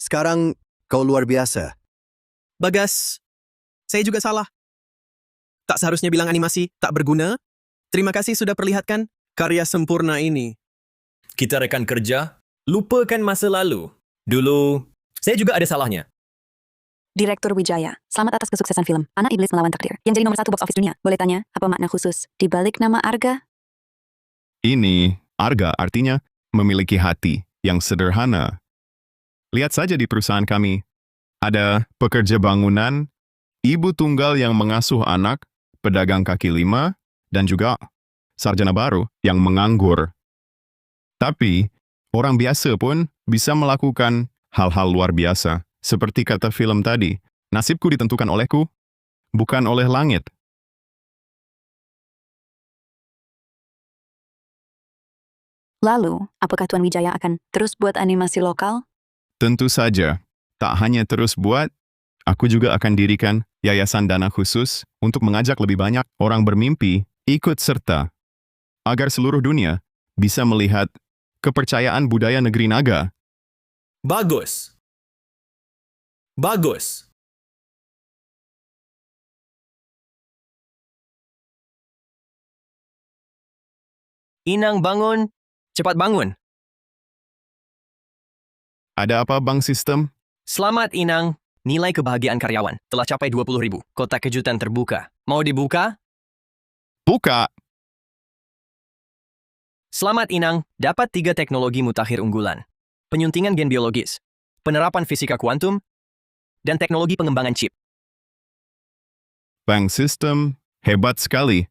Sekarang kau luar biasa. Bagas, saya juga salah. Tak seharusnya bilang animasi tak berguna. Terima kasih sudah perlihatkan karya sempurna ini. Kita rekan kerja, lupakan masa lalu. Dulu, saya juga ada salahnya. Direktur Wijaya, selamat atas kesuksesan film Anak Iblis Melawan Takdir yang jadi nomor 1 box office dunia. Boleh tanya, apa makna khusus di balik nama Arga? Ini, Arga artinya memiliki hati yang sederhana. Lihat saja di perusahaan kami. Ada pekerja bangunan, ibu tunggal yang mengasuh anak, pedagang kaki lima, dan juga sarjana baru yang menganggur. Tapi, orang biasa pun bisa melakukan hal-hal luar biasa. Seperti kata film tadi, nasibku ditentukan olehku, bukan oleh langit. Lalu, apakah Tuan Wijaya akan terus buat animasi lokal? Tentu saja, tak hanya terus buat, aku juga akan dirikan yayasan dana khusus untuk mengajak lebih banyak orang bermimpi ikut serta, agar seluruh dunia bisa melihat kepercayaan budaya negeri naga. Bagus. Bagus. Inang bangun, cepat bangun. Ada apa, Bang Sistem? Selamat Inang, nilai kebahagiaan karyawan telah capai 20.000. Kotak kejutan terbuka. Mau dibuka? Buka! Selamat Inang, dapat 3 teknologi mutakhir unggulan. Penyuntingan gen biologis, penerapan fisika kuantum, dan teknologi pengembangan chip. Bang Sistem, hebat sekali.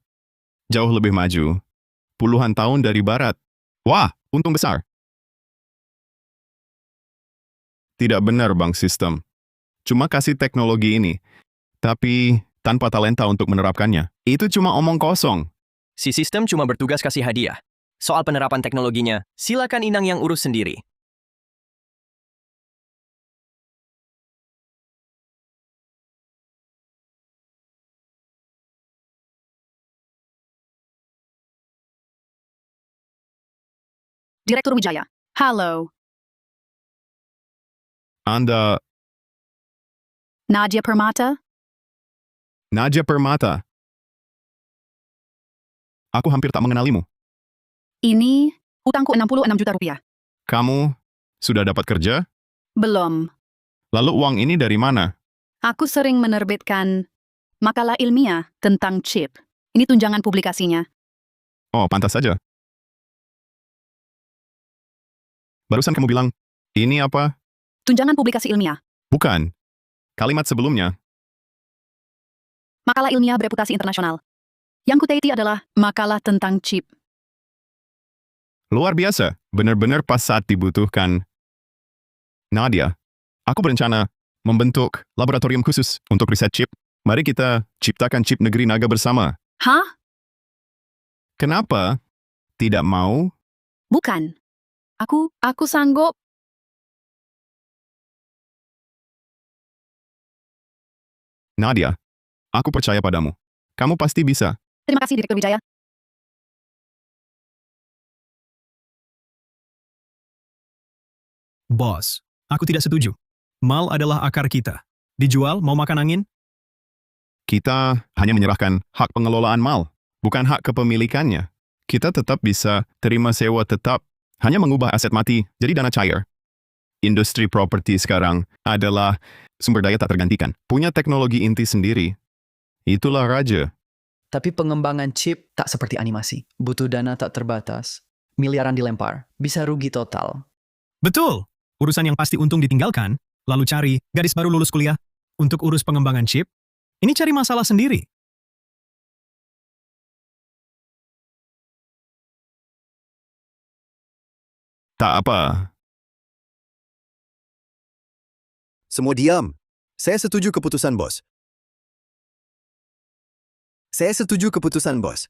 Jauh lebih maju. Puluhan tahun dari barat. Wah, untung besar. Tidak benar, Bang Sistem. Cuma kasih teknologi ini. Tapi tanpa talenta untuk menerapkannya. Itu cuma omong kosong. Si sistem cuma bertugas kasih hadiah. Soal penerapan teknologinya, silakan Inang yang urus sendiri. Direktur Wijaya. Halo. Anda Nadia Permata? Nadia Permata. Aku hampir tak mengenalimu. Ini hutangku 66 juta rupiah. Kamu sudah dapat kerja? Belum. Lalu uang ini dari mana? Aku sering menerbitkan makalah ilmiah tentang chip. Ini tunjangan publikasinya. Oh, pantas saja. Barusan kamu bilang, ini apa? Tunjangan publikasi ilmiah. Bukan. Kalimat sebelumnya. Makalah ilmiah bereputasi internasional. Yang kuteliti adalah makalah tentang chip. Luar biasa. Benar-benar pas saat dibutuhkan. Nadia, aku berencana membentuk laboratorium khusus untuk riset chip. Mari kita ciptakan chip negeri naga bersama. Hah? Kenapa tidak mau? Bukan. Aku sanggup. Nadia, aku percaya padamu. Kamu pasti bisa. Terima kasih, Direktur Wijaya. Bos, aku tidak setuju. Mal adalah akar kita. Dijual, mau makan angin? Kita hanya menyerahkan hak pengelolaan mal, bukan hak kepemilikannya. Kita tetap bisa terima sewa tetap, hanya mengubah aset mati jadi dana cair. Industri properti sekarang adalah sumber daya tak tergantikan. Punya teknologi inti sendiri. Itulah raja. Tapi pengembangan chip tak seperti animasi. Butuh dana tak terbatas. Miliaran dilempar. Bisa rugi total. Betul. Urusan yang pasti untung ditinggalkan, lalu cari gadis baru lulus kuliah untuk urus pengembangan chip. Ini cari masalah sendiri. Tak apa. Semua diam. Saya setuju keputusan bos. Saya setuju keputusan bos.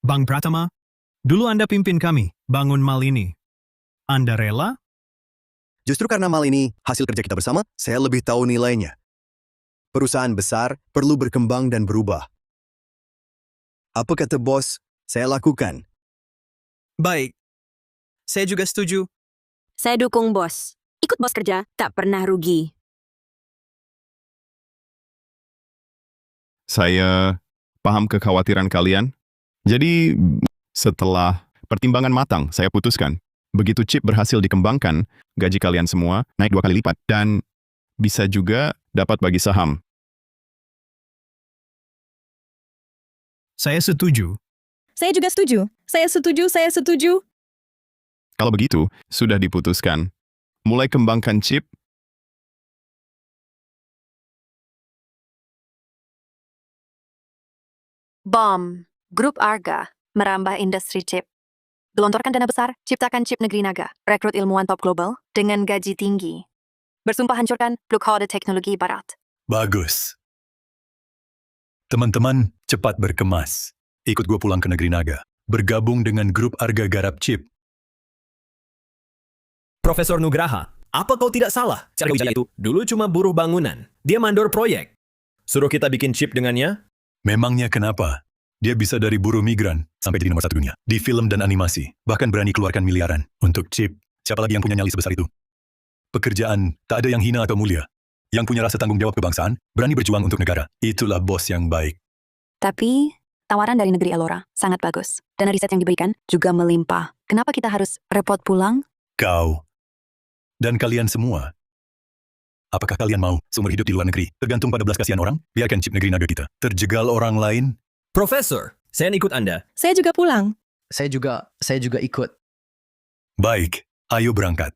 Bang Pratama, dulu Anda pimpin kami bangun mal ini. Anda rela? Justru karena mal ini hasil kerja kita bersama, saya lebih tahu nilainya. Perusahaan besar perlu berkembang dan berubah. Apa kata bos, saya lakukan. Baik. Saya juga setuju. Saya dukung bos. Ikut bos kerja, tak pernah rugi. Saya paham kekhawatiran kalian. Jadi, setelah pertimbangan matang, saya putuskan. Begitu chip berhasil dikembangkan, gaji kalian semua naik 2 kali lipat. Dan bisa juga dapat bagi saham. Saya setuju. Saya juga setuju. Saya setuju. Kalau begitu, sudah diputuskan. Mulai kembangkan chip. BOM, Grup Arga, merambah industri chip. Gelontorkan dana besar, ciptakan chip negeri naga, rekrut ilmuwan top global dengan gaji tinggi. Bersumpah hancurkan blokade teknologi barat. Bagus. Teman-teman, cepat berkemas. Ikut gue pulang ke negeri naga. Bergabung dengan grup Arga Garap Chip. Profesor Nugraha, apa kau tidak salah? Arga Wijaya itu dulu cuma buruh bangunan. Dia mandor proyek. Suruh kita bikin chip dengannya? Memangnya kenapa? Dia bisa dari buruh migran sampai jadi nomor 1 dunia. Di film dan animasi. Bahkan berani keluarkan miliaran untuk chip. Siapa lagi yang punya nyali sebesar itu? Pekerjaan, tak ada yang hina atau mulia. Yang punya rasa tanggung jawab kebangsaan, berani berjuang untuk negara. Itulah bos yang baik. Tapi, tawaran dari negeri Elora sangat bagus. Dana riset yang diberikan juga melimpah. Kenapa kita harus repot pulang? Kau. Dan kalian semua. Apakah kalian mau seumur hidup di luar negeri, tergantung pada belas kasihan orang? Biarkan chip negeri naga kita terjegal orang lain. Profesor, saya ikut Anda. Saya juga pulang. Saya juga ikut. Baik, ayo berangkat.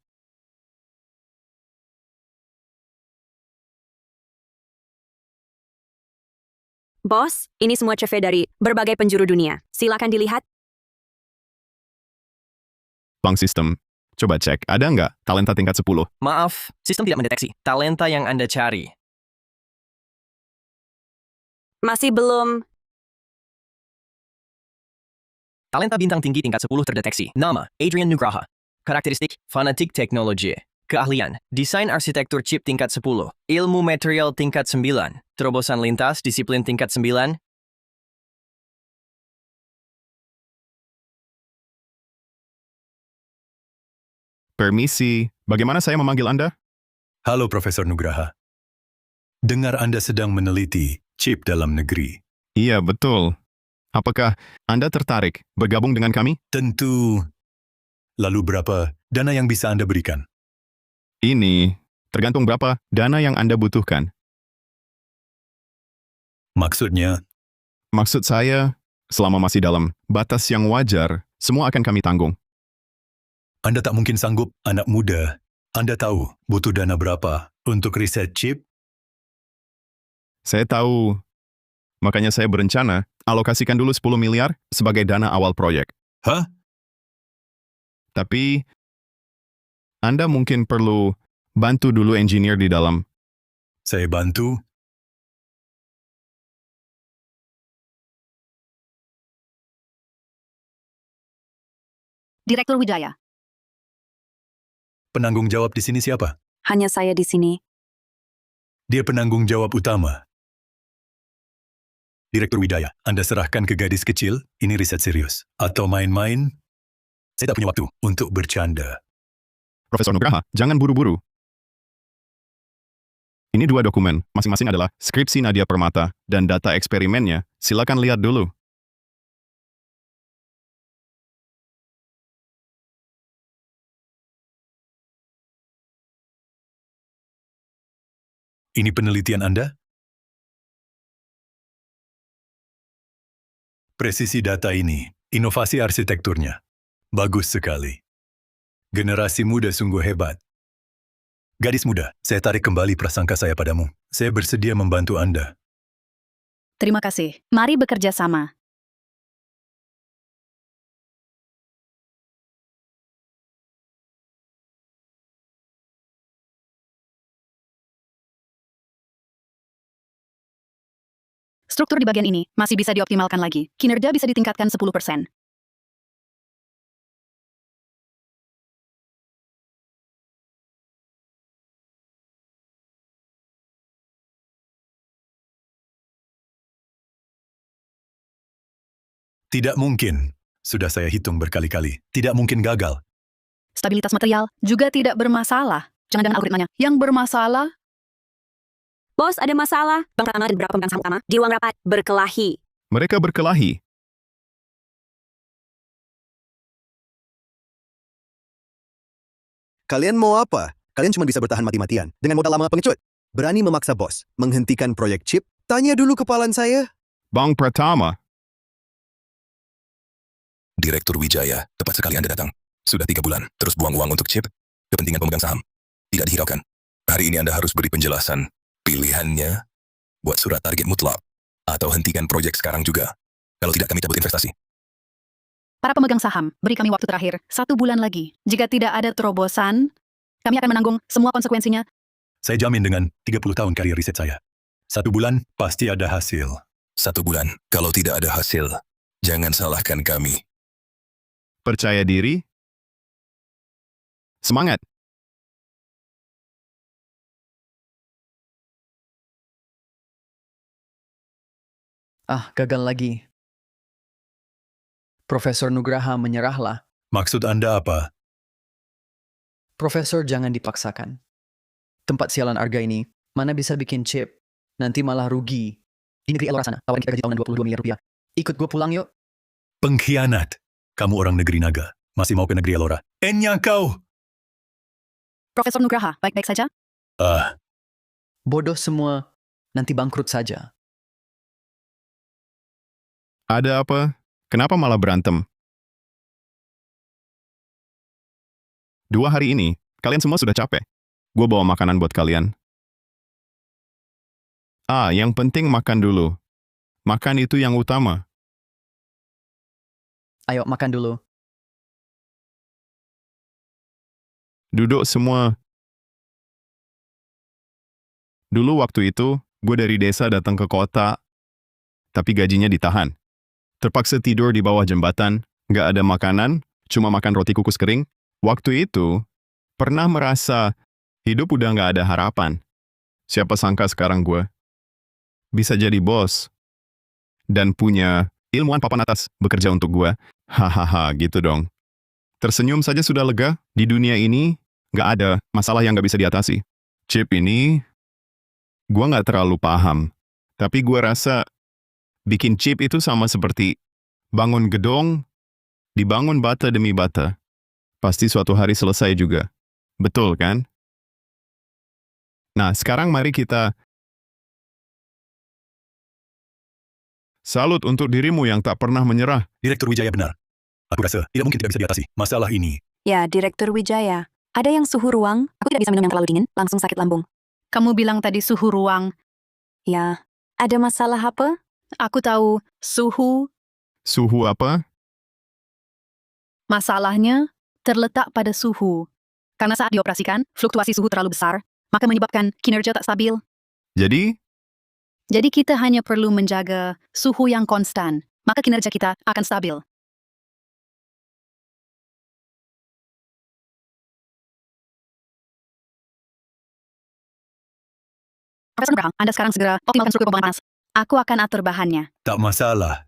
Bos, ini semua CV dari berbagai penjuru dunia. Silakan dilihat. Bank sistem. Coba cek, ada nggak talenta tingkat 10? Maaf, sistem tidak mendeteksi talenta yang Anda cari. Masih belum. Talenta bintang tinggi tingkat 10 terdeteksi. Nama, Adrian Nugraha. Karakteristik, fanatik teknologi. Keahlian, desain arsitektur chip tingkat 10. Ilmu material tingkat 9. Terobosan lintas, disiplin tingkat 9. Permisi, bagaimana saya memanggil Anda? Halo Profesor Nugraha. Dengar Anda sedang meneliti chip dalam negeri. Iya, betul. Apakah Anda tertarik bergabung dengan kami? Tentu. Lalu berapa dana yang bisa Anda berikan? Ini tergantung berapa dana yang Anda butuhkan. Maksudnya, Maksud saya, selama masih dalam batas yang wajar, semua akan kami tanggung. Anda tak mungkin sanggup anak muda. Anda tahu butuh dana berapa untuk riset chip? Saya tahu, makanya saya berencana alokasikan dulu 10 miliar sebagai dana awal proyek. Hah? Tapi, Anda mungkin perlu bantu dulu engineer di dalam. Saya bantu? Direktur Wijaya, Penanggung jawab di sini siapa? hanya saya di sini. Dia penanggung jawab utama. Direktur Widaya, Anda serahkan ke gadis kecil, ini riset serius. Atau main-main? Saya tak punya waktu untuk bercanda. Profesor Nugraha, jangan buru-buru. Ini 2 dokumen, masing-masing adalah skripsi Nadia Permata dan data eksperimennya. Silakan lihat dulu. Ini penelitian Anda? Presisi data ini, inovasi arsitekturnya. Bagus sekali. Generasi muda sungguh hebat. Gadis muda, saya tarik kembali prasangka saya padamu. Saya bersedia membantu Anda. Terima kasih. Mari bekerja sama. Struktur di bagian ini masih bisa dioptimalkan lagi. Kinerja bisa ditingkatkan 10%. Tidak mungkin. Sudah saya hitung berkali-kali. Tidak mungkin gagal. Stabilitas material juga tidak bermasalah. Jangan-jangan algoritmanya yang bermasalah. Bos, ada masalah. Bank pertama dan beberapa pemegang saham utama di ruang rapat berkelahi. Mereka berkelahi. Kalian mau apa? Kalian cuma bisa bertahan mati-matian dengan modal lama pengecut. Berani memaksa bos menghentikan proyek chip? Tanya dulu kepalan saya. Bank Pratama. Direktur Wijaya, tepat sekali Anda datang. Sudah 3 bulan, terus buang uang untuk chip, kepentingan pemegang saham. Tidak dihiraukan. Hari ini Anda harus beri penjelasan. Pilihannya, buat surat target mutlak, atau hentikan proyek sekarang juga. Kalau tidak, kami cabut investasi. Para pemegang saham, beri kami waktu terakhir 1 bulan lagi. Jika tidak ada terobosan, kami akan menanggung semua konsekuensinya. Saya jamin dengan 30 tahun karir riset saya. 1 bulan, pasti ada hasil. 1 bulan, kalau tidak ada hasil, jangan salahkan kami. Percaya diri. Semangat. Gagal lagi. Profesor Nugraha menyerahlah. Maksud Anda apa? Profesor, jangan dipaksakan. Tempat sialan Arga ini, mana bisa bikin chip? Nanti malah rugi. Di negeri Elora sana, tawarin kita gaji tahunan 22 miliar rupiah. Ikut gue pulang yuk. Pengkhianat. Kamu orang negeri naga. Masih mau ke negeri Elora. Enya kau! Profesor Nugraha, baik-baik saja? Bodoh semua, nanti bangkrut saja. Ada apa? Kenapa malah berantem? 2 hari ini, kalian semua sudah capek. Gue bawa makanan buat kalian. Yang penting makan dulu. Makan itu yang utama. Ayo, makan dulu. Duduk semua. Dulu waktu itu, gue dari desa datang ke kota, tapi gajinya ditahan. Terpaksa tidur di bawah jembatan, nggak ada makanan, cuma makan roti kukus kering. Waktu itu, pernah merasa hidup udah nggak ada harapan. Siapa sangka sekarang gue bisa jadi bos dan punya ilmuwan papan atas bekerja untuk gue. Hahaha, gitu dong. Tersenyum saja sudah lega. Di dunia ini, nggak ada masalah yang nggak bisa diatasi. Chip ini, gua nggak terlalu paham. Tapi gua rasa bikin chip itu sama seperti bangun gedung, dibangun bata demi bata. Pasti suatu hari selesai juga. Betul kan? Nah, sekarang mari kita salut untuk dirimu yang tak pernah menyerah. Direktur Wijaya benar. Aku rasa tidak mungkin tidak bisa diatasi masalah ini. Ya, Direktur Wijaya. Ada yang suhu ruang, aku tidak bisa minum yang terlalu dingin, langsung sakit lambung. Kamu bilang tadi suhu ruang. Ya, ada masalah apa? Aku tahu suhu. Suhu apa? Masalahnya terletak pada suhu. Karena saat dioperasikan, fluktuasi suhu terlalu besar, maka menyebabkan kinerja tak stabil. Jadi kita hanya perlu menjaga suhu yang konstan, maka kinerja kita akan stabil. Profesor Nugraha, Anda sekarang segera optimalkan struktur pembuangan panas. Aku akan atur bahannya. Tak masalah.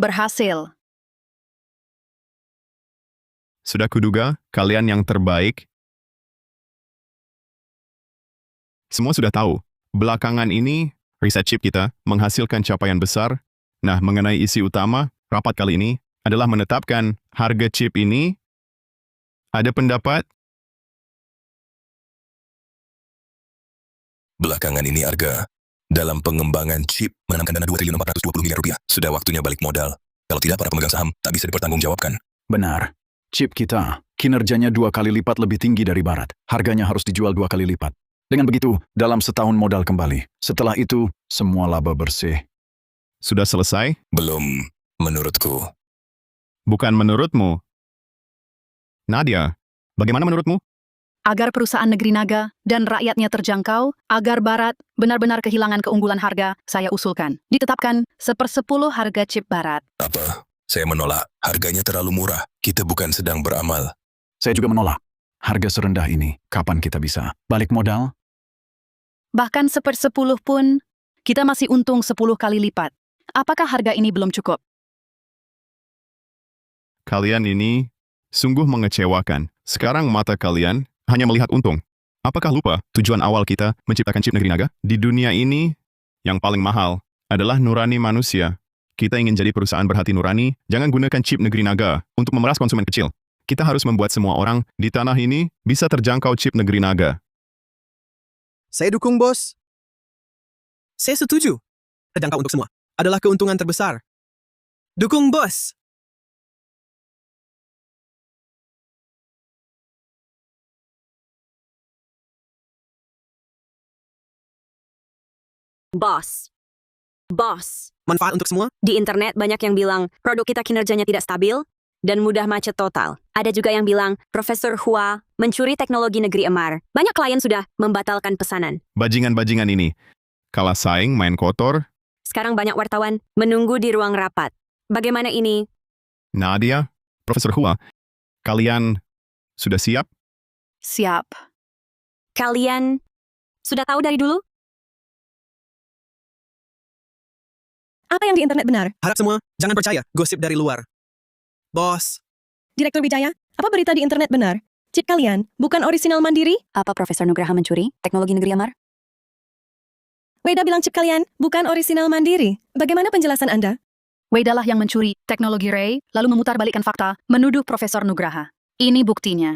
Berhasil. sudah kuduga, kalian yang terbaik. Semua sudah tahu, belakangan ini, riset chip kita menghasilkan capaian besar. Nah, mengenai isi utama, rapat kali ini adalah menetapkan harga chip ini. Ada pendapat? Belakangan ini Arga, dalam pengembangan chip menanamkan dana 2.420 miliar rupiah. Sudah waktunya balik modal. Kalau tidak, para pemegang saham tak bisa dipertanggungjawabkan. Benar. Chip kita, kinerjanya 2 kali lipat lebih tinggi dari Barat. Harganya harus dijual 2 kali lipat. Dengan begitu, dalam setahun modal kembali. Setelah itu, semua laba bersih. Sudah selesai? Belum, menurutku. Bukan menurutmu. Nadia, bagaimana menurutmu? Agar perusahaan negeri naga dan rakyatnya terjangkau, agar Barat benar-benar kehilangan keunggulan harga, saya usulkan. Ditetapkan 1/10 harga chip Barat. Apa? Saya menolak. Harganya terlalu murah. Kita bukan sedang beramal. Saya juga menolak. Harga serendah ini, kapan kita bisa balik modal? Bahkan 1/10 pun, kita masih untung 10 kali lipat. Apakah harga ini belum cukup? Kalian ini sungguh mengecewakan. Sekarang mata kalian hanya melihat untung. Apakah lupa tujuan awal kita menciptakan chip negeri naga? Di dunia ini, yang paling mahal adalah nurani manusia. Kita ingin jadi perusahaan berhati nurani, jangan gunakan chip negeri naga untuk memeras konsumen kecil. Kita harus membuat semua orang di tanah ini bisa terjangkau chip negeri naga. Saya dukung, bos. Saya setuju. Terjangkau untuk semua adalah keuntungan terbesar. Dukung, bos! Bos. Manfaat untuk semua? Di internet banyak yang bilang produk kita kinerjanya tidak stabil dan mudah macet total. Ada juga yang bilang Profesor Hua mencuri teknologi negeri Emar. Banyak klien sudah membatalkan pesanan. Bajingan-bajingan ini, kalah saing, main kotor. Sekarang banyak wartawan menunggu di ruang rapat. Bagaimana ini? Nadia, Profesor Hua, kalian sudah siap? Siap. Kalian sudah tahu dari dulu? Apa yang di internet benar? Harap semua jangan percaya gosip dari luar. Bos. Direktur Wijaya, apa berita di internet benar? Chip kalian bukan orisinal Mandiri? Apa Profesor Nugraha mencuri teknologi negeri Amar? Weda bilang chip kalian bukan orisinal Mandiri. Bagaimana penjelasan Anda? Weda lah yang mencuri teknologi Ray, lalu memutarbalikkan fakta, menuduh Profesor Nugraha. Ini buktinya.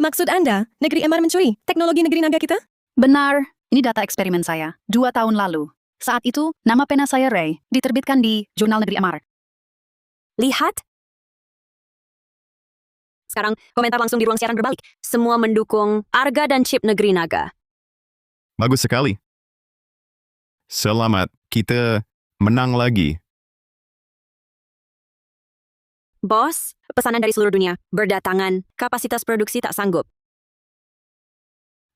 Maksud Anda, negeri Emar mencuri teknologi negeri naga kita? Benar, ini data eksperimen saya, 2 tahun lalu. Saat itu, nama pena saya Ray, diterbitkan di Jurnal Negeri Amar. Lihat. Sekarang, komentar langsung di ruang siaran berbalik. Semua mendukung Arga dan chip negeri naga. Bagus sekali. Selamat, kita menang lagi. Bos, pesanan dari seluruh dunia berdatangan. Kapasitas produksi tak sanggup.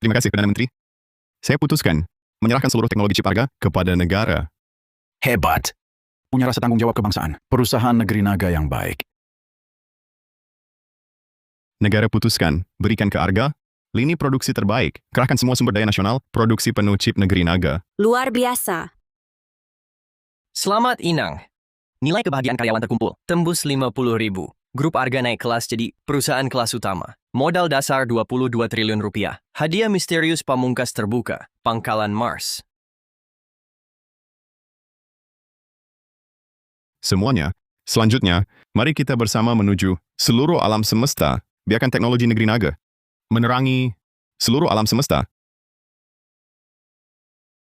Terima kasih, Perdana Menteri. Saya putuskan menyerahkan seluruh teknologi chip Arga kepada negara. Hebat. Punya rasa tanggung jawab kebangsaan. Perusahaan negeri naga yang baik. Negara putuskan berikan ke Arga lini produksi terbaik. Kerahkan semua sumber daya nasional, produksi penuh chip negeri naga. Luar biasa. Selamat Inang. Nilai kebahagiaan karyawan terkumpul, tembus 50.000. Grup Arga naik kelas jadi perusahaan kelas utama. Modal dasar 22 triliun rupiah. Hadiah misterius pamungkas terbuka. Pangkalan Mars. Semuanya. Selanjutnya, mari kita bersama menuju seluruh alam semesta. Biarkan teknologi negeri naga menerangi seluruh alam semesta.